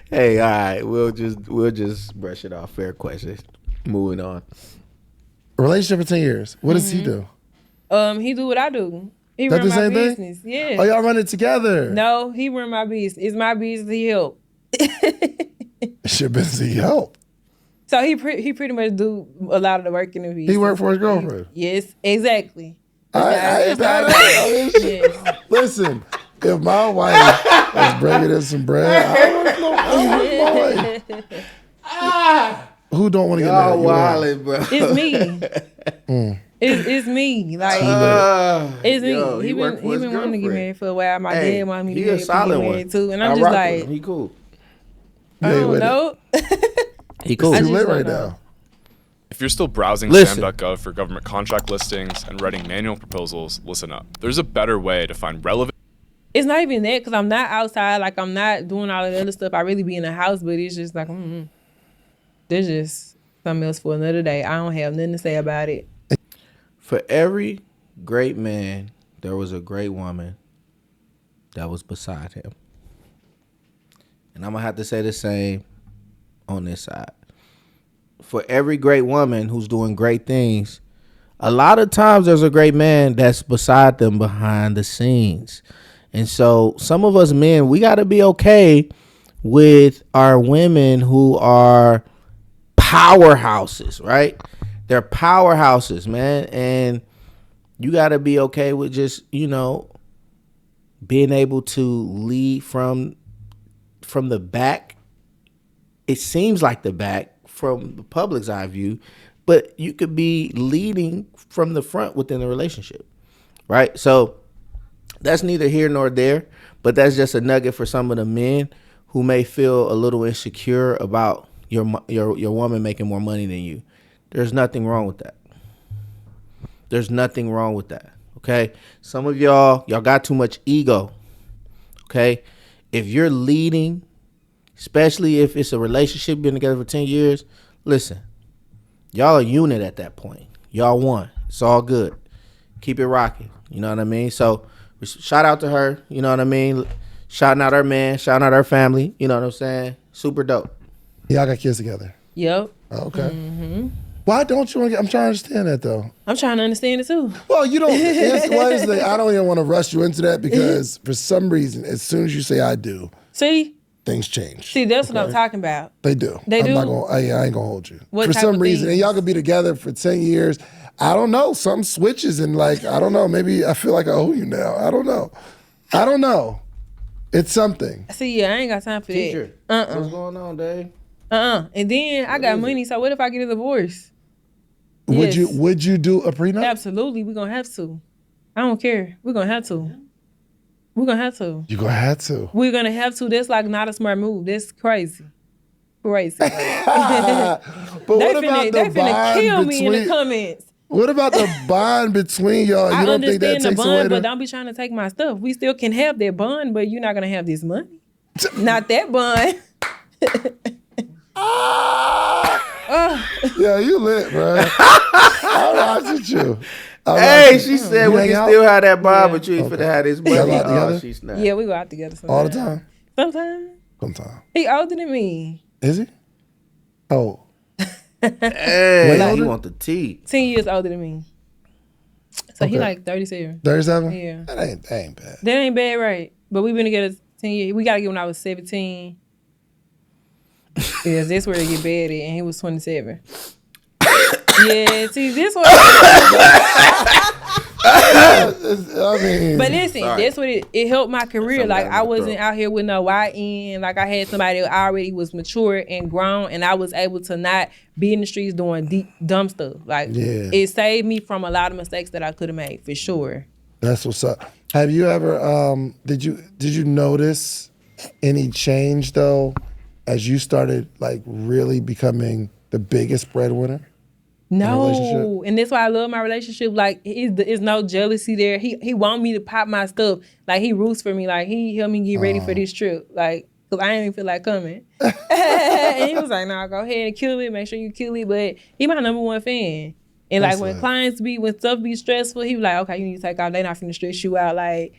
Hey, all right. We'll just brush it off. Fair question. Moving on. Relationship for 10 years. What does he do? He do what I do. He That run the my same thing? business. Yeah. Oh, y'all run it together. No, he run my business. It's my business. He help. It's your business. He help. So he pretty much do a lot of the work in the business. He work for his girlfriend. Yes, exactly. I ain't mad at it. Yes. Listen, if my wife was bringing in some bread, I work my wife. Who don't want to get married? Y'all wildin', bro. It's me. It's me. Like it's me. Yo, he been wanting to get married for a while. My Hey, dad wanted me to he get a solid married one. too, and I I'm just rock with like, him. He cool. I don't know. He cool. It's I too just lit don't right know. now. If you're still browsing Listen. SAM.gov for government contract listings and writing manual proposals, listen up. There's a better way to find relevant. It's not even that because I'm not outside. Like I'm not doing all of the other stuff. I really be in the house, but it's just like, there's just something else for another day. I don't have nothing to say about it. For every great man, there was a great woman that was beside him. And I'm going to have to say the same on this side. For every great woman who's doing great things, a lot of times there's a great man that's beside them behind the scenes. And so some of us men, we got to be okay with our women who are powerhouses, right? They're powerhouses, man. And you got to be okay with just, being able to lead from the back. It seems like the back from the public's eye view, but you could be leading from the front within the relationship, right? So that's neither here nor there, but that's just a nugget for some of the men who may feel a little insecure about your woman making more money than you. There's nothing wrong with that. There's nothing wrong with that, okay? Some of y'all got too much ego, okay? If you're leading, especially if it's a relationship, been together for 10 years, listen, y'all a unit at that point. Y'all won. It's all good. Keep it rocking. You know what I mean? So shout out to her. You know what I mean? Shouting out her man. Shouting out her family. You know what I'm saying? Super dope. Y'all got kids together. Yep. Oh, okay. Why don't you want to get, I'm trying to understand that though. I'm trying to understand it too. Well, you don't, I don't even want to rush you into that because for some reason, as soon as you say I do, See, things change. See, that's what I'm talking about. They do. They do? I ain't gonna hold you. What for type some of reason, things? and y'all could be together for 10 years. I don't know. Something switches and I don't know. Maybe I feel like I owe you now. I don't know. It's something. See, I ain't got time for Teacher, that. what's going on, Dave? And then I got money, so what if I get a divorce? Would Yes. you do a prenup? Absolutely, we're gonna have to. I don't care. We're gonna have to. We're gonna have to. You're gonna have to. We're gonna have to. That's like not a smart move. That's crazy. Crazy. But what about they the finna bond kill me in the between? comments. What about the bond between y'all? I You don't think that understand the takes away bond, but the? don't be trying to take my stuff. We still can have that bond, but you're not gonna have this money. Not that bond. Yeah, you lit, bro. I'm watching you. Hey, she said we can still have that bond, but you ain't finna have this money. Y'all out together? She's not. Yeah, we go out together sometimes. All the time? Sometimes. He older than me. Is he? Oh. Hey, you want the tea. 10 years older than me. So he like 37. 37? Yeah. That ain't bad. That ain't bad, right? But we've been together 10 years. We got to get when I was 17. Yeah, that's where it get bad at, and he was 27. Yeah, see, this one. I mean, but listen, that's what it helped my career. Like, I wasn't out here with no YN. Like, I had somebody that already was mature and grown, and I was able to not be in the streets doing deep, dumb stuff. Like, it saved me from a lot of mistakes that I could have made, for sure. That's what's up. Have you ever, did you notice any change, though, as you started, like, really becoming the biggest breadwinner? No, and that's why I love my relationship. Like, it's no jealousy there. He want me to pop my stuff. Like, he roots for me. Like, he helped me get ready for this trip. Like, because I didn't even feel like coming. And he was like, nah, go ahead and kill it. Make sure you kill it. But he my number one fan. And like, when stuff be stressful, he was like, okay, you need to take off. They not finna stress you out. Like,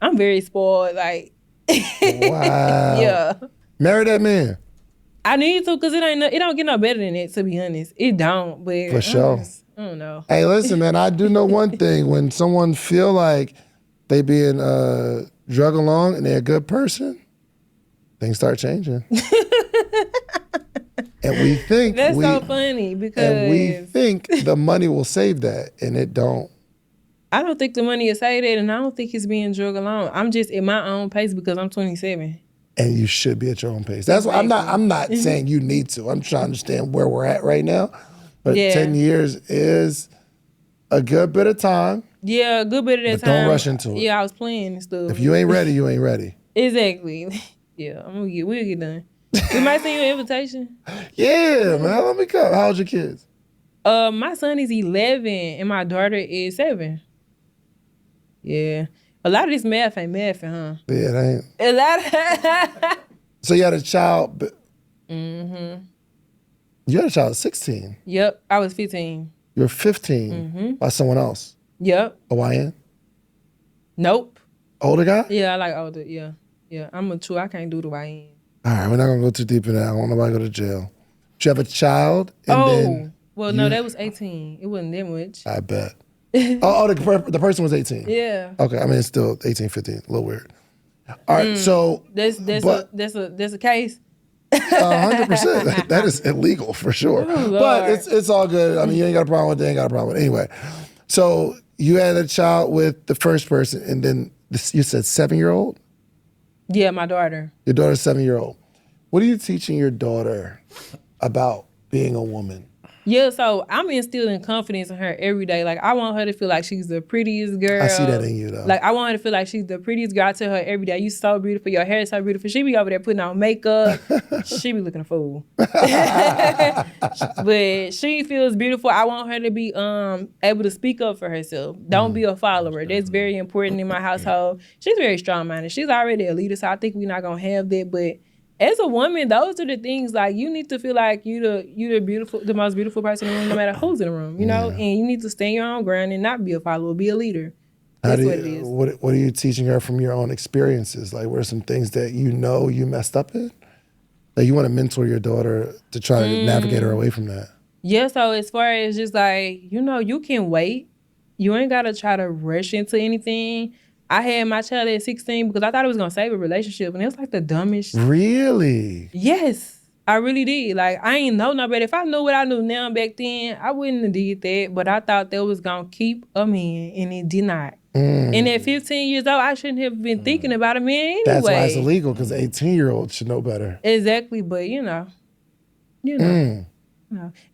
I'm very spoiled. Like, wow. Yeah. Marry that man. I need to, because it don't get no better than it, to be honest. It don't, but For sure. I don't know. Hey, listen, man, I do know one thing. When someone feel like they being drug along and they're a good person, things start changing. And we think that's so funny, because and we think the money will save that, and it don't. I don't think the money will save that, and I don't think it's being drug along. I'm just at my own pace because I'm 27. And you should be at your own pace. That's why I'm not saying you need to. I'm trying to understand where we're at right now. But 10 years is a good bit of time. Yeah, a good bit of that but time. Don't rush into it. Yeah, I was playing and stuff. If you ain't ready, you ain't ready. Exactly. Yeah, we'll get done. We might send you an invitation. Yeah, man. Let me come. How old your kids? My son is 11 and my daughter is 7. Yeah. A lot of this math ain't mathing, huh? Yeah, it ain't. A lot. So you had a child. Mm-hmm. You had a child at 16. Yep, I was 15. You were 15 by someone else. Yep. A YN? Nope. Older guy? Yeah, I like older. Yeah. I'm mature. I can't do the YN. All right, we're not gonna go too deep in that. I don't want nobody to go to jail. Did you have a child? And no, that was 18. It wasn't that much. I bet. The person was 18. Yeah. Okay, I mean it's still 18, 15. A little weird. All right, so that's a case. 100%. That is illegal for sure. Oh, but it's all good. I mean, you ain't got a problem with it. They ain't got a problem with it. Anyway, so you had a child with the first person, and then you said 7-year-old? Yeah, my daughter. Your daughter's 7-year-old. What are you teaching your daughter about being a woman? Yeah, so I'm instilling confidence in her every day. Like, I want her to feel like she's the prettiest girl. I see that in you, though. Like, I want her to feel like she's the prettiest girl. I tell her every day, you so beautiful, your hair is so beautiful. She be over there putting on makeup. She be looking a fool. But she feels beautiful. I want her to be able to speak up for herself. Don't be a follower. That's very important in my household. She's very strong-minded. She's already a leader, so I think we're not going to have that. But as a woman, those are the things, like, you need to feel like you the most beautiful person in the room, no matter who's in the room, you know? And you need to stand your own ground and not be a follower, be a leader. That's what it is. What are you teaching her from your own experiences? Like, what are some things that you know you messed up in? That you want to mentor your daughter to try to navigate her away from that? Yeah, so as far as just like, you can wait. You ain't got to try to rush into anything. I had my child at 16 because I thought it was going to save a relationship, and it was like the dumbest. Really? Yes, I really did. Like, I ain't know no better. If I knew what I knew now back then, I wouldn't have did that, but I thought that was going to keep a man, and it did not. And at 15 years old, I shouldn't have been thinking about a man anyway. That's why it's illegal, because 18-year-olds should know better. Exactly, but you know.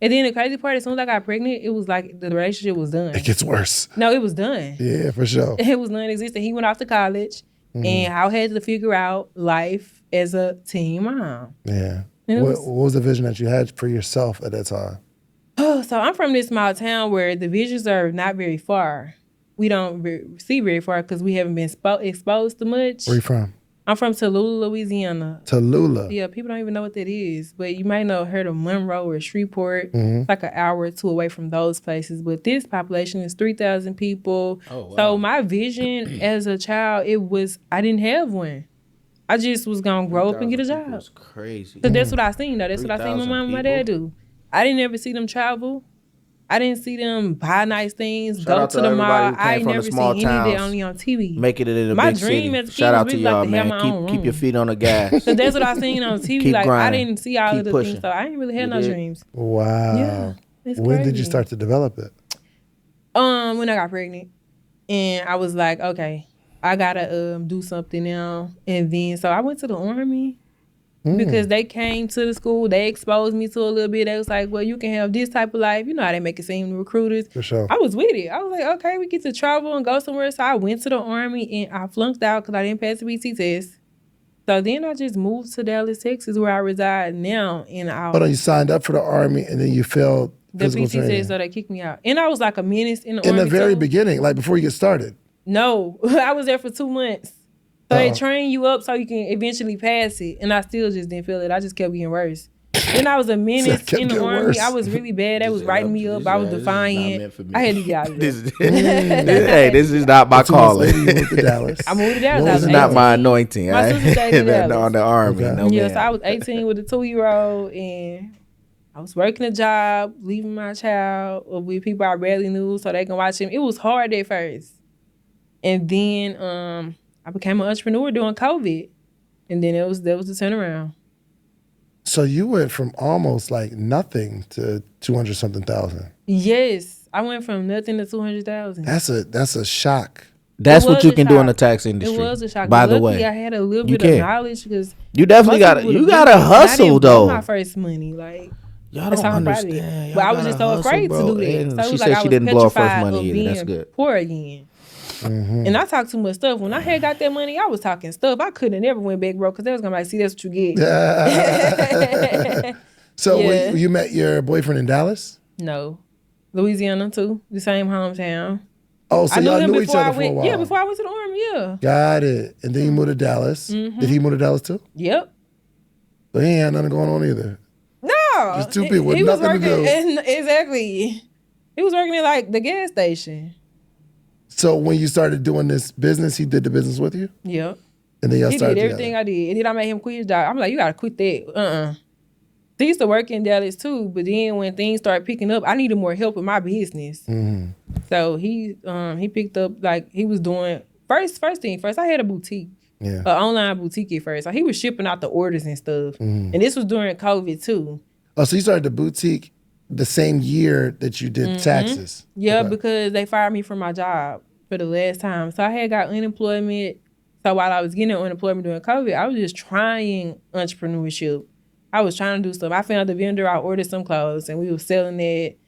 And then the crazy part, as soon as I got pregnant, it was like the relationship was done. It gets worse. No, it was done. Yeah, for sure. It was non-existent. He went off to college, and I had to figure out life as a teen mom. Yeah. What was the vision that you had for yourself at that time? So I'm from this small town where the visions are not very far. We don't see very far because we haven't been exposed to much. Where you from? I'm from Tallulah, Louisiana. Tallulah. Yeah, people don't even know what that is, but you might know heard of Monroe or Shreveport. Mm-hmm. It's like an hour or two away from those places. But this population is 3,000 people. Oh, wow. So my vision as a child, I didn't have one. I just was gonna grow up and get a job. That's crazy. Cause that's what I seen though. That's what I seen my 3,000 mom and my dad do. I didn't ever see them travel. I didn't see them buy nice things, Shout go out to to the everybody mall. who came I from the never small seen any of that towns. only on TV. Make it in a My big dream city. as a kid Shout was out to really like y'all, to have man. my own Keep your room. feet on the gas. So that's what I seen on TV. Keep like grinding. I didn't see all Keep of the pushing. things, so I didn't really have You no did? dreams. Wow. Yeah, it's When did you crazy. start to develop it? When I got pregnant, and I was like, okay, I gotta do something now. And then so I went to the Army. Because they came to the school, they exposed me to a little bit. They was like, well, you can have this type of life. You know how they make it seem to recruiters. For sure. I was with it. I was like, okay, we get to travel and go somewhere. So I went to the Army and I flunked out because I didn't pass the BT test. So then I just moved to Dallas, Texas, where I reside now. And Hold on, you signed up for the Army and then you failed the physical BT training. test, so they kicked me out. And I was like a menace in the In Army the very too. beginning, like before you get started. No, I was there for 2 months. So they train you up so you can eventually pass it. And I still just didn't feel it. I just kept getting worse. Then I was a menace in the Army. Worse. I was really bad. They was writing me up. I was defiant. I had to get out of there. Hey, this is not my calling. You moved to Dallas. I moved to Dallas. This is not my anointing. My sister stayed in Dallas. On the Army. Okay. No, Yeah, man. so I was 18 with a 2-year-old, and I was working a job, leaving my child with people I barely knew so they can watch him. It was hard at first. And then I became an entrepreneur during COVID. And then there was the turnaround. So you went from almost like nothing to 200-something thousand. Yes. I went from nothing to 200,000. That's a shock. That's It what was you a can do in the shock. tax industry. It was a shock. By But the luckily, way, I had a little you bit of can. knowledge because You definitely most got people you would've got to been- I hustle didn't blow though. my first money, like Y'all that's don't how I'm proud of understand. it. But I was just so afraid to do that. And So it she was said like I she was didn't blow her first petrified money of either. being That's good. poor again. And I talked too much stuff. When I had got that money, I was talking stuff. I couldn't have never went back broke because they was gonna be like, see, that's what you get. So Yeah. you met your boyfriend in Dallas? No, Louisiana too, the same hometown. Oh, so I knew y'all him knew each before I other for a went. while. Yeah, before I went to the Army. Yeah. Got it. And then you moved to Dallas. Did he move to Dallas too? Yep. So he ain't had nothing going on either. No, Just two people with he was nothing to working do. exactly. He was working at like the gas station. So when you started doing this business, he did the business with you? Yep. And then y'all He started did everything together. I did. And then I made him quit his job. I'm like, you gotta quit that. He used to work in Dallas too, but then when things started picking up, I needed more help with my business. So he picked up, like he was doing first thing first. I had a boutique, Yeah. an online boutique at first. So he was shipping out the orders and stuff. And this was during COVID too. Oh, so you started the boutique the same year that you did taxes? Yeah, Okay. because they fired me from my job for the last time. So I had got unemployment. So while I was getting unemployment during COVID, I was just trying entrepreneurship. I was trying to do stuff. I found the vendor, I ordered some clothes and we were selling it.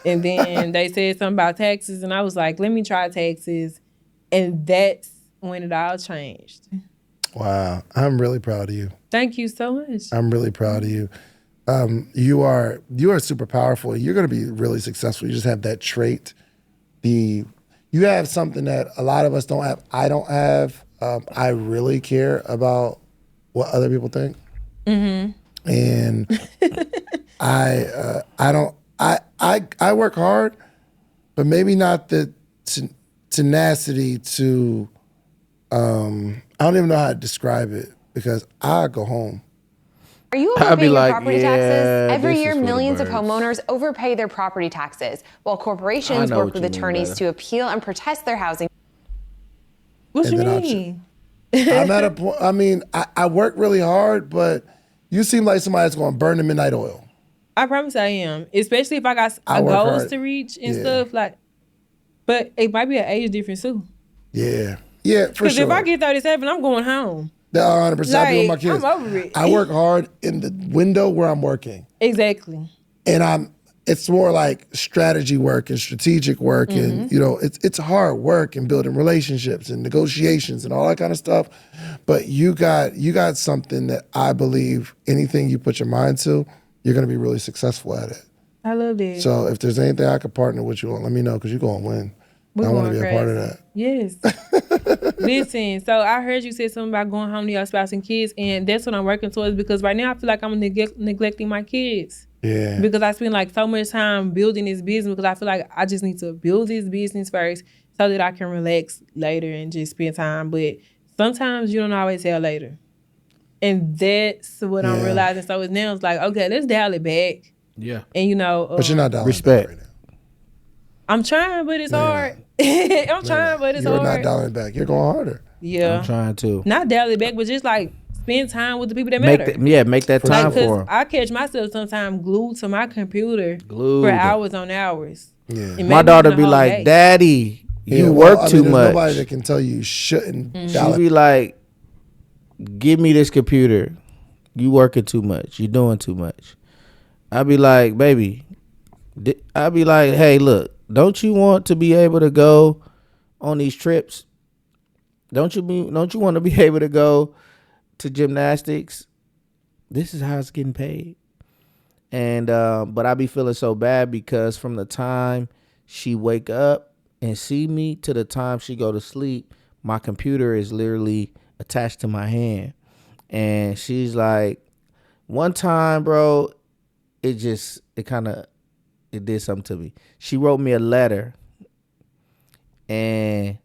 And then they said something about taxes and I was like, let me try taxes. And that's when it all changed. Wow. I'm really proud of you. Thank you so much. I'm really proud of you. You are super powerful. You're going to be really successful. You just have that trait. You have something that a lot of us don't have. I don't have. I really care about what other people think. And I don't. I work hard, but maybe not the tenacity to. I don't even know how to describe it because I go home. Are you I'd be overpaying your like, property yeah, taxes? Every this year, is for the millions of birds. homeowners overpay their property taxes, while I corporations know work what with you mean, attorneys brother. to appeal and protest their housing. What And you then I'll mean? I'm at a point. I mean, I work really hard, but you seem like somebody that's going to burn the midnight oil. I promise I am. Especially if I got I work goals hard. to reach and Yeah. stuff. Like, but it might be an age difference too. Yeah, yeah, for Because sure. if I get 37, I'm going home. 100%. I be with my Like, kids. I'm over it. I work hard in the window where I'm working, Exactly. and it's more like strategy work and strategic work, and it's hard work and building relationships and negotiations and all that kind of stuff. But you got something that I believe anything you put your mind to, you're going to be really successful at it. I love that. So if there's anything I could partner with you on, let me know because you're going to win. We're I want to going be a part of crazy. that. Yes. Listen, so I heard you said something about going home to your spouse and kids, and that's what I'm working towards, because right now I feel like I'm neglecting my kids. Yeah. Because I spend like so much time building this business, because I feel like I just need to build this business first so that I can relax later and just spend time. But sometimes you don't always have later. And that's what I'm realizing. So it's now it's like, okay, let's dial it back. Yeah. And you know, but you're not dialing respect. back right now. I'm trying, but it's hard. I'm trying, but it's You're hard. not dialing back. You're going harder. Yeah. I'm trying to. Not dial it back, but just like spend time with the people that matter. Make that time like, for them. I catch myself sometimes glued to my computer Glued. for hours on hours. Yeah. And My maybe daughter even be the whole like, day. Daddy, you well, work too there's much. Nobody that can tell you shouldn't Mm-hmm. dial She it. be like, give me this computer. You working too much. You doing too much. I be like, baby. I be like, hey, look, don't you want to be able to go on these trips? Don't you want to be able to go to gymnastics? This is how it's getting paid. And but I be feeling so bad because from the time she wake up and see me to the time she go to sleep, my computer is literally attached to my hand. And she's like, one time, bro, it did something to me. She wrote me a letter, and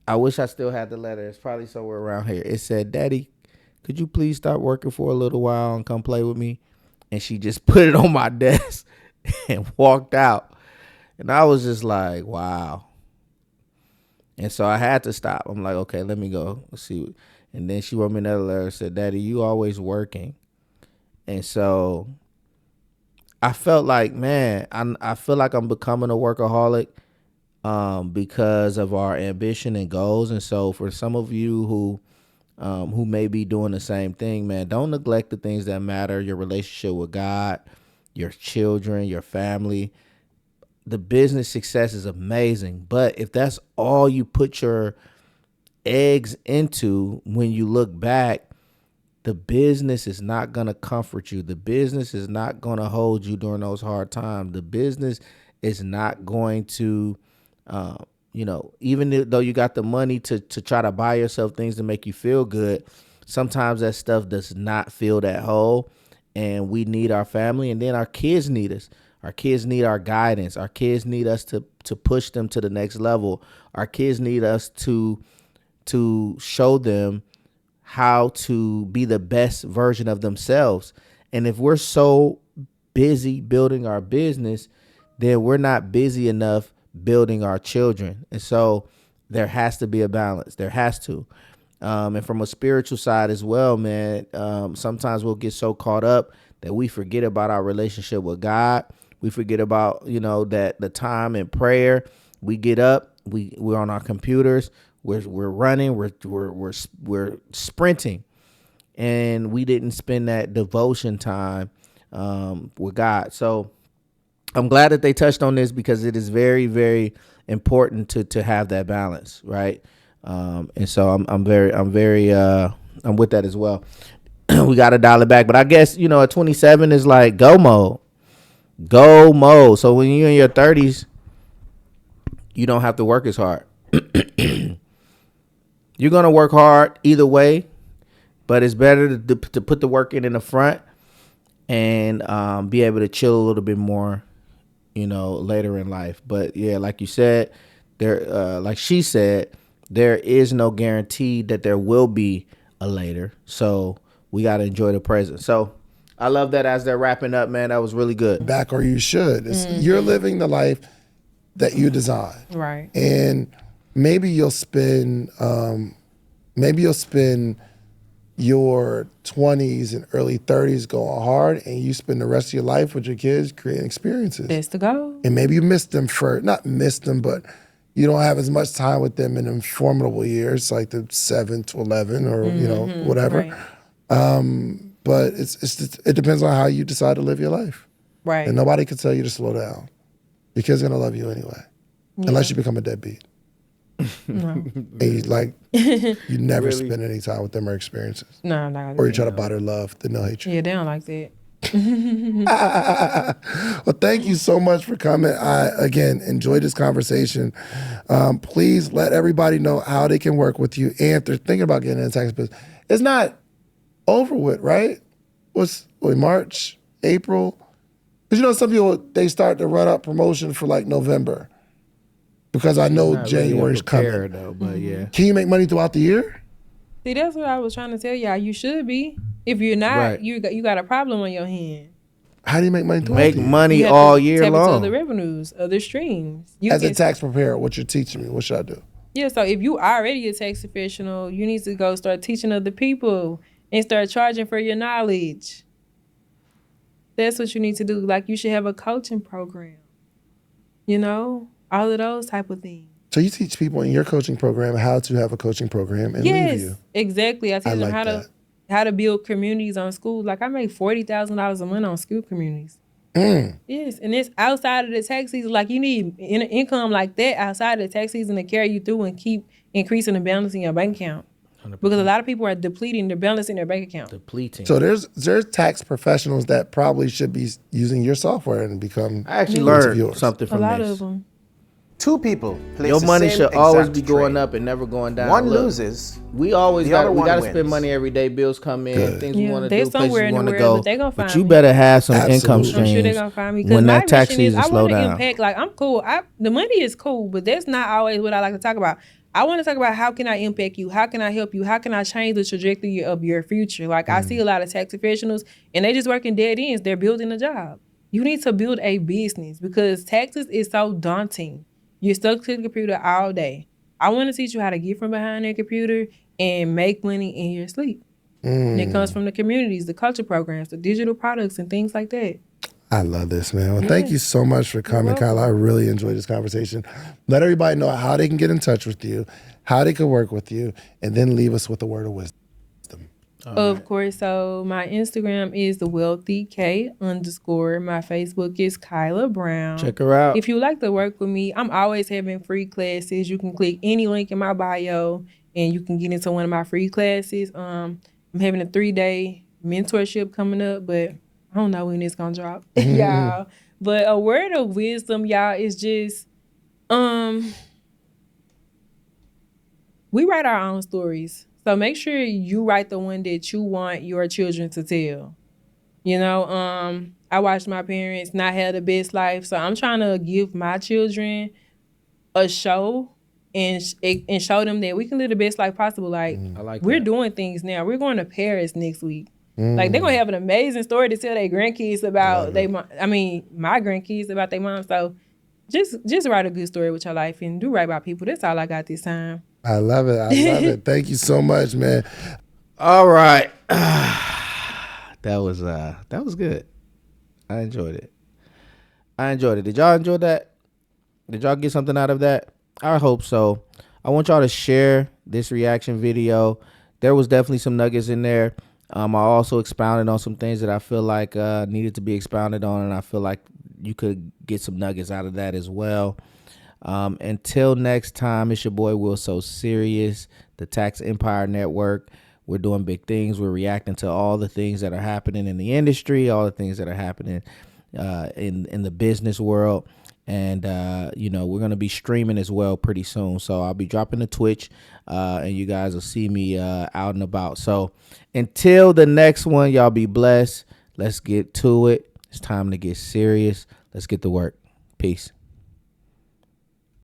I wish I still had the letter. It's probably somewhere around here. It said, Daddy, could you please stop working for a little while and come play with me? And she just put it on my desk and walked out. And I was just like, wow. And so I had to stop. I'm like, okay, let me go. Let's see. And then she wrote me another letter and said, Daddy, you always working. And so I felt like, man, I feel like I'm becoming a workaholic because of our ambition and goals. And so for some of you who may be doing the same thing, man, don't neglect the things that matter, your relationship with God, your children, your family. The business success is amazing, but if that's all you put your eggs into, when you look back, the business is not going to comfort you. The business is not going to hold you during those hard times. The business is not going to, even though you got the money to try to buy yourself things to make you feel good, sometimes that stuff does not fill that hole. And we need our family, and then our kids need us. Our kids need our guidance. Our kids need us to push them to the next level. Our kids need us to show them how to be the best version of themselves. And if we're so busy building our business, then we're not busy enough building our children. And so there has to be a balance. There has to. And from a spiritual side as well, man, sometimes we'll get so caught up that we forget about our relationship with God. We forget about, that the time in prayer. We get up, we're on our computers, we're running, we're sprinting, and we didn't spend that devotion time with God. So I'm glad that they touched on this, because it is very, very important to have that balance, right? And so I'm with that as well. We got to dial it back, but I guess at 27 is like go mode. So when you're in your 30s, you don't have to work as hard. You're gonna work hard either way, but it's better to put the work in the front and be able to chill a little bit more, later in life. But yeah, like you said, like she said, there is no guarantee that there will be a later. So we gotta enjoy the present. So I love that as they're wrapping up, man. That was really good. Back, or you should. You're living the life that you design. Right. And maybe you'll spend your 20s and early 30s going hard, and you spend the rest of your life with your kids creating experiences. That's the goal. And maybe you miss them but you don't have as much time with them in them formidable years, like the 7 to 11 or whatever. Right. But it depends on how you decide to live your life. Right. And nobody can tell you to slow down. Your kid's gonna love you anyway, unless you become a deadbeat. No. And you never spend any time with them or experiences. No, I'm not gonna or do you try that. to buy their love, then they'll hate you. Yeah, they don't like that. Well, thank you so much for coming. I, again, enjoyed this conversation. Please let everybody know how they can work with you. And if they're thinking about getting into tax business, it's not over with, right? March, April? Because you know, some people, they start to run up promotion for like November. Because I know January's coming. Though, but yeah. Can you make money throughout the year? See, that's what I was trying to tell y'all. You should be. If you're not, Right. you got a problem on your hand. How do you make money throughout Make the year? money You have all to year tap into long. other revenues, other streams. You As a can- tax preparer, what you're teaching me, what should I do? Yeah, so if you already a tax professional, you need to go start teaching other people and start charging for your knowledge. That's what you need to do. Like, you should have a coaching program. You know, all of those type of things. So you teach people in your coaching program how to have a coaching program and leave you. Exactly. I teach them like how to build communities on schools. Like, I make $40,000 a month on school communities. Yes, and it's outside of the tax season. Like, you need income like that outside of the tax season to carry you through and keep increasing the balance in your bank account. 100%. Because a lot of people are depleting their balance in their bank account. So there's tax professionals that probably should be using your software and become. I actually clients of learned yours. something from A lot this. of them. Two people place Your the money same should always exact be going trade. up and never going down. One Look, loses. We always the other got. We one got to wins. spend money every day. Bills come in, things we Yeah, want to they do, places somewhere we in the want to world, go. but they gonna find you me. better have some income Absolutely. streams. I'm sure they're gonna find me. 'Cause when my that tax mission is, season I slow want to down. impact. Like, I'm cool. The money is cool, but that's not always what I like to talk about. I want to talk about how can I impact you? How can I help you? How can I change the trajectory of your future? Like, I see a lot of tax professionals and they just working dead ends. They're building a job. You need to build a business because taxes is so daunting. You're stuck to the computer all day. I want to teach you how to get from behind that computer and make money in your sleep. And it comes from the communities, the culture programs, the digital products, and things like that. I love this, man. Well, thank you so much for coming, Kyla. I really enjoyed this conversation. Let everybody know how they can get in touch with you, how they can work with you, and then leave us with a word of wisdom. Of course, so my Instagram is thewealthyk_. My Facebook is Kyla Brown. Check her out. If you like to work with me, I'm always having free classes. You can click any link in my bio and you can get into one of my free classes. I'm having a 3-day mentorship coming up, but I don't know when it's gonna drop, y'all. But a word of wisdom, y'all, is just we write our own stories. So make sure you write the one that you want your children to tell. You know, I watched my parents not have the best life, so I'm trying to give my children a show and show them that we can live the best life possible. Like, we're doing things now. We're going to Paris next week. Like, they're gonna have an amazing story to tell their grandkids about my grandkids about their mom. So just write a good story with your life and do right by people. That's all I got this time. I love it. I love it. Thank you so much, man. All right. That was good. I enjoyed it. Did y'all enjoy that? Did y'all get something out of that? I hope so. I want y'all to share this reaction video. There was definitely some nuggets in there. I also expounded on some things that I feel like needed to be expounded on, and I feel like you could get some nuggets out of that as well. Until next time, it's your boy Will So Serious, the Tax Empire Network. We're doing big things. We're reacting to all the things that are happening in the industry, all the things that are happening in the business world. And, we're going to be streaming as well pretty soon. So I'll be dropping the Twitch and you guys will see me out and about. So until the next one, y'all be blessed. Let's get to it. It's time to get serious. Let's get to work. Peace.